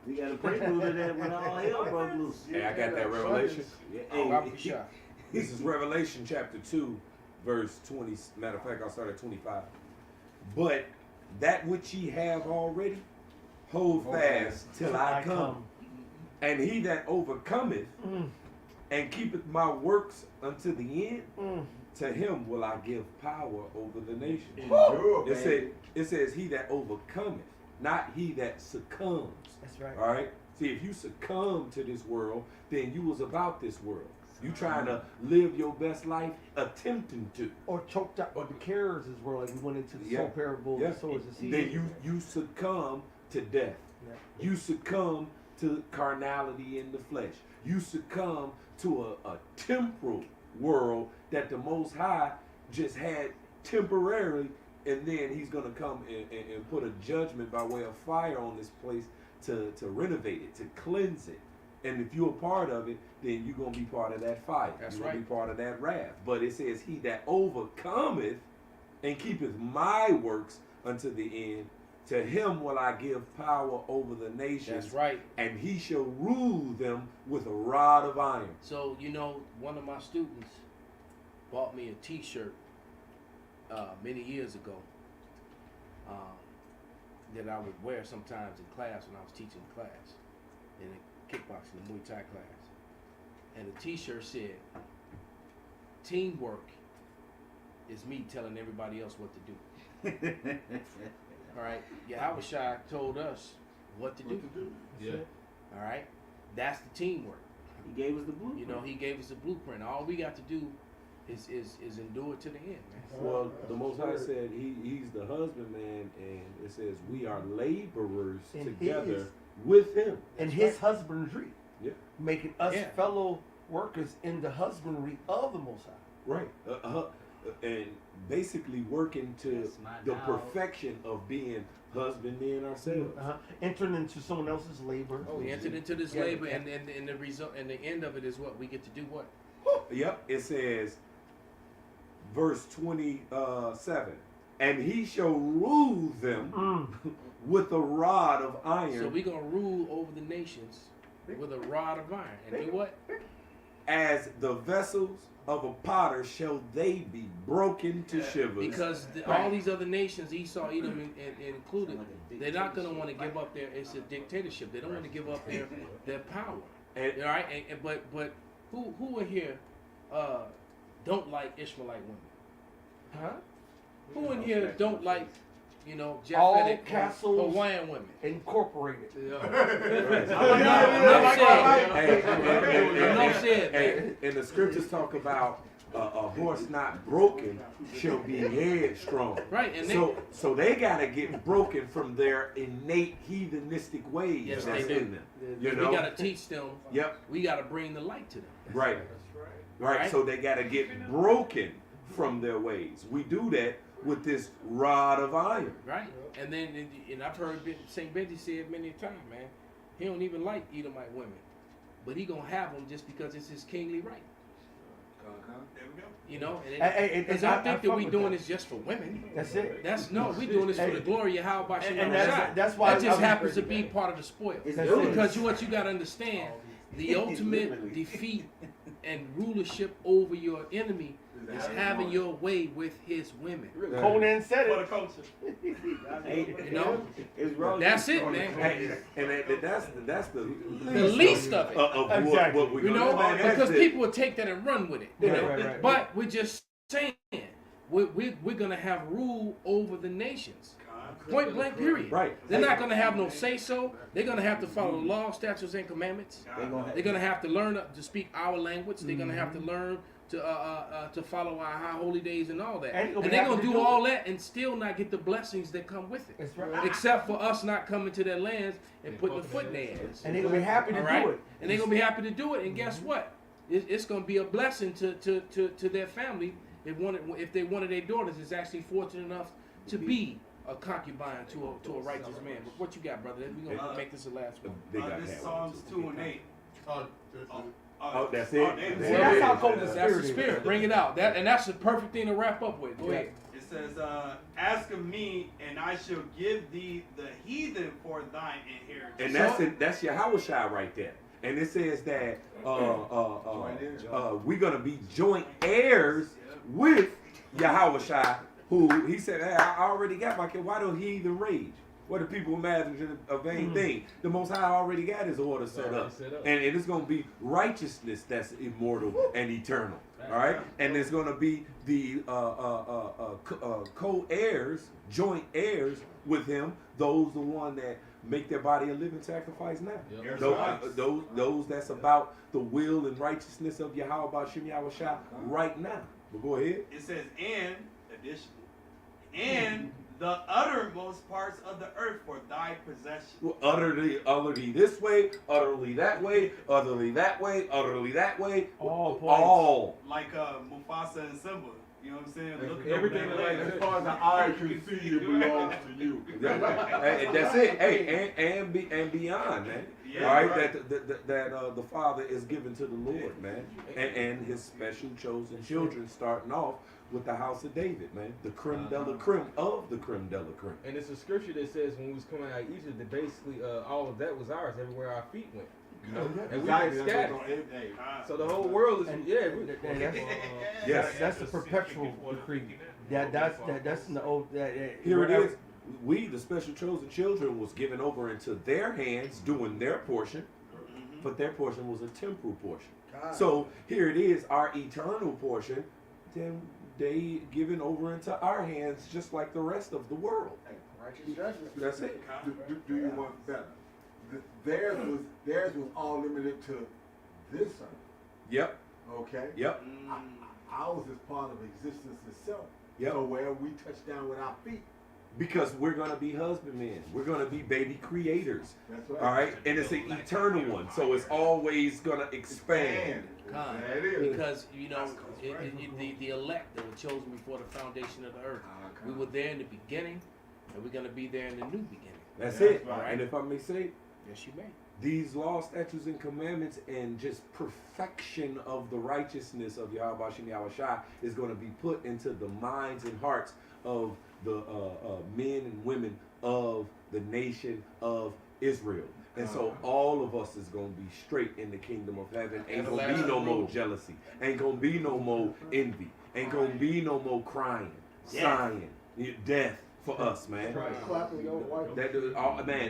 We got a prelude to that when all hell broke loose. Hey, I got that revelation. Yeah, This is Revelation chapter 2, verse 20. Matter of fact, I'll start at 25. But that which ye have already, hold fast till I come. And he that overcometh and keepeth my works unto the end, to him will I give power over the nations. It says he that overcometh, not he that succumbs. That's right. All right. See, if you succumb to this world, then you was about this world. You trying to live your best life, attempting to. Or choked out, or the cares as well. Like we went into the soul parable, the swords and seeds. Then you succumb to death. Yeah. You succumb to carnality in the flesh. You succumb to a temporal world that the Most High just had temporarily, and then he's going to come and put a judgment by way of fire on this place to renovate it, to cleanse it. And if you're a part of it, then you're going to be part of that fire. That's you're right. going to be part of that wrath. But it says, he that overcometh and keepeth my works unto the end, to him will I give power over the nations. That's right. And he shall rule them with a rod of iron. So, one of my students bought me a t-shirt many years ago that I would wear sometimes in class when I was teaching class, in a kickboxing, the Muay Thai class. And the t-shirt said, teamwork is me telling everybody else what to do. All right? Yahushua told us what to do. Yeah. All right? That's the teamwork. He gave us the blueprint. He gave us the blueprint. All we got to do is endure to the end, man. Well, the Most High said he's the husbandman, and it says we are laborers together with him. And his husbandry. Yeah. Making us fellow workers in the husbandry of the Most High. Right. and basically working to That's my the dog. perfection of being husbandmen ourselves. Entering into someone else's labor. We entered into this Yeah, labor, yeah. and the result, and the end of it is what we get to do. What? Yep, it says, verse 27, and he shall rule them with a rod of iron. So we gonna rule over the nations with a rod of iron, and do what? As the vessels of a potter shall they be broken to shivers. Because all these other nations, Esau, Edom, and included, they're not gonna want to give up their. It's a dictatorship. They don't want to give up their power. And, All right, but who in here don't like Ishmaelite women? Huh? Who in here don't like, All Japhetic castles Hawaiian women? Incorporated. Enough said, man. and the scriptures talk about a horse not broken shall be headstrong. Right, and so they gotta get broken from their innate heathenistic ways Yes, that's they do. in them. We gotta teach them. Yep. We gotta bring the light to them. Right. Right. So they gotta get broken from their ways. We do that with this rod of iron. Right. And then, and I've heard St. Benji say it many times, man. He don't even like Edomite women, but he gonna have them just because it's his kingly right. There we go. Because I think that we doing this just for women. That's it. We doing this for the glory of how about And that's why that just happens to be part of the spoil. Because what you got to understand, the ultimate defeat and rulership over your enemy is having your way with his women. Conan said For the it. culture. That's it, man. And that's the least of it. Of Exactly. what we're gonna do. Because people will take that and run with it. Right. But we're just saying, we're going to have rule over the nations. Point blank, period. Right. They're not going to have no say-so. They're going to have to follow the law, statutes, and commandments. They're going to have to learn to speak our language. They're going to have to learn to follow our high holy days and all that. And they're going to do all that and still not get the blessings that come with it. That's right. Except for us not coming to their lands and putting a foot in their ass. And they're gonna be happy to do it. And they're going to be happy to do it. And guess what? It's going to be a blessing to their family if they wanted their daughters is actually fortunate enough to be a concubine to a righteous man. But what you got, brother? We're going to make this the last one. This Psalms 2 and 8. Oh, that's it. That's how cold the That's the spirit is. spirit. Bring it out. And that's the perfect thing to wrap up with. Go ahead. It says, ask of me, and I shall give thee the heathen for thine inheritance. And that's Yahushua right there. And it says that we're gonna be joint heirs with Yahushua, who he said, hey, I already got my kid. Why don't he even rage? What the people imagine a vain thing. The Most High already got his order set up. And it's going to be righteousness that's immortal and eternal. All right? And there's going to be the co-heirs, joint heirs with him, those the one that make their body a living sacrifice now. Yep. Those that's about the will and righteousness of Yahweh Bashim Yahushua right now. But go ahead. It says, and, additionally, and the uttermost parts of the earth for thy possession. Well, utterly this way, utterly that way, utterly that way, utterly that way. All. Like Mufasa and Simba. You know what I'm saying? Looking Everything over like that as far as the eye can see, it belongs to you. And that's it. Hey, and beyond, man. Yeah, all right, right. That the Father is given to the Lord, man, and His special chosen children, starting off with the house of David, man, the creme de la creme of the creme de la creme. And it's a scripture that says when we was coming out of Egypt that basically all of that was ours everywhere our feet went. You know, and we were scattered. So the whole world is that's the perpetual decree. That's in the old. Here it is. We, the special chosen children, was given over into their hands, doing their portion, but their portion was a temporal portion. So here it is, our eternal portion. Then they given over into our hands, just like the rest of the world. Righteous judgment. That's it. Do you want better? Theirs was all limited to this earth. Yep. Okay. Yep. Ours is part of existence itself. Yep. So where we touch down with our feet, Because we're gonna be husbandmen. We're gonna be baby creators. That's right. All right, and it's an eternal one, so it's always gonna expand. Because the elect that were chosen before the foundation of the earth, we were there in the beginning, and we're gonna be there in the new beginning. That's it. Right. And if I may say, yes, you may. These laws, statutes, and commandments, and just perfection of the righteousness of Yahweh Shem Yahweh Shai is going to be put into the minds and hearts of the men and women of the nation of Israel. And so all of us is going to be straight in the kingdom of heaven. Ain't going to be no more jealousy. Ain't going to be no more envy. Ain't going to be no more crying, sighing, death for us, man. Man,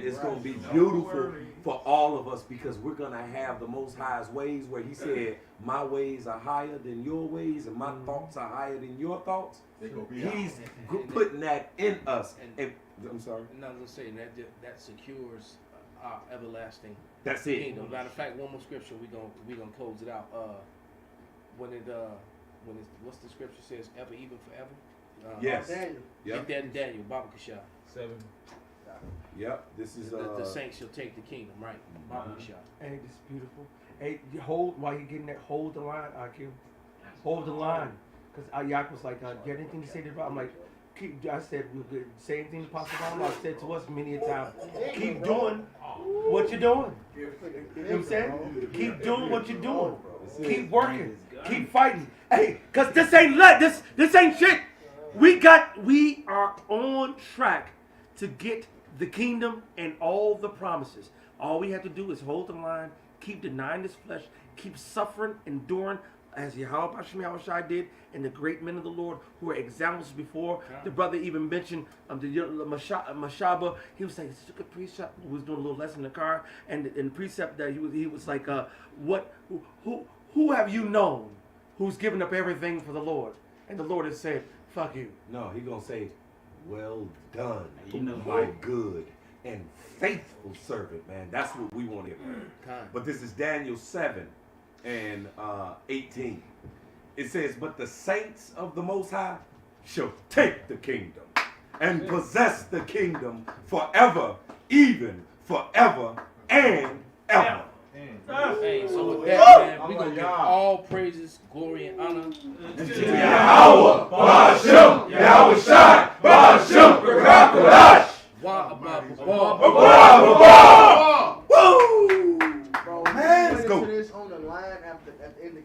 it's going to be beautiful for all of us because we're going to have the Most High's ways where he said, my ways are higher than your ways and my thoughts are higher than your thoughts. He's putting that in us. And I'm sorry? And I was saying that secures our everlasting That's it. kingdom. Matter of fact, one more scripture, we're gonna close it out. What's the scripture says, ever, even forever? Yes. Daniel. Get that in Daniel, Baba Kashah. 7. Yep. This is the saints shall take the kingdom, right? Baba Kashah. Hey, this is beautiful. Hey, you hold while you're getting that. Hold the line, IQ. Hold the line, because Ayak was like, "You got anything to say to the?" I'm like, I said, "We could say anything to Pastor Obama." I said to us many a time, "Keep doing what you're doing." You know what I'm saying? Keep doing what you're doing. Keep working. Keep fighting. Hey, because this ain't shit. We are on track to get the kingdom and all the promises. All we have to do is hold the line, keep denying this flesh, keep suffering, enduring, as Yahweh Hashem Yahweh Shai did, and the great men of the Lord who were examples before. The brother even mentioned the Mashaba. He was like, it's a good precept. We was doing a little lesson in the car, and the precept that he was like, who have you known who's given up everything for the Lord? And the Lord has said, fuck you. No, he gonna say, well done, my good and faithful servant, man. That's what we want to hear. But this is Daniel 7 and 18. It says, but the saints of the Most High shall take the kingdom and possess the kingdom forever, even forever and ever. Hey, so with that, man, we're going to give all praises, glory, and honor to Yahweh, Ba'ashem, Yahweh Shai, Ba'ashem, B'Rakadash. Woo! Bro, Man, let's go. this on the line at the end of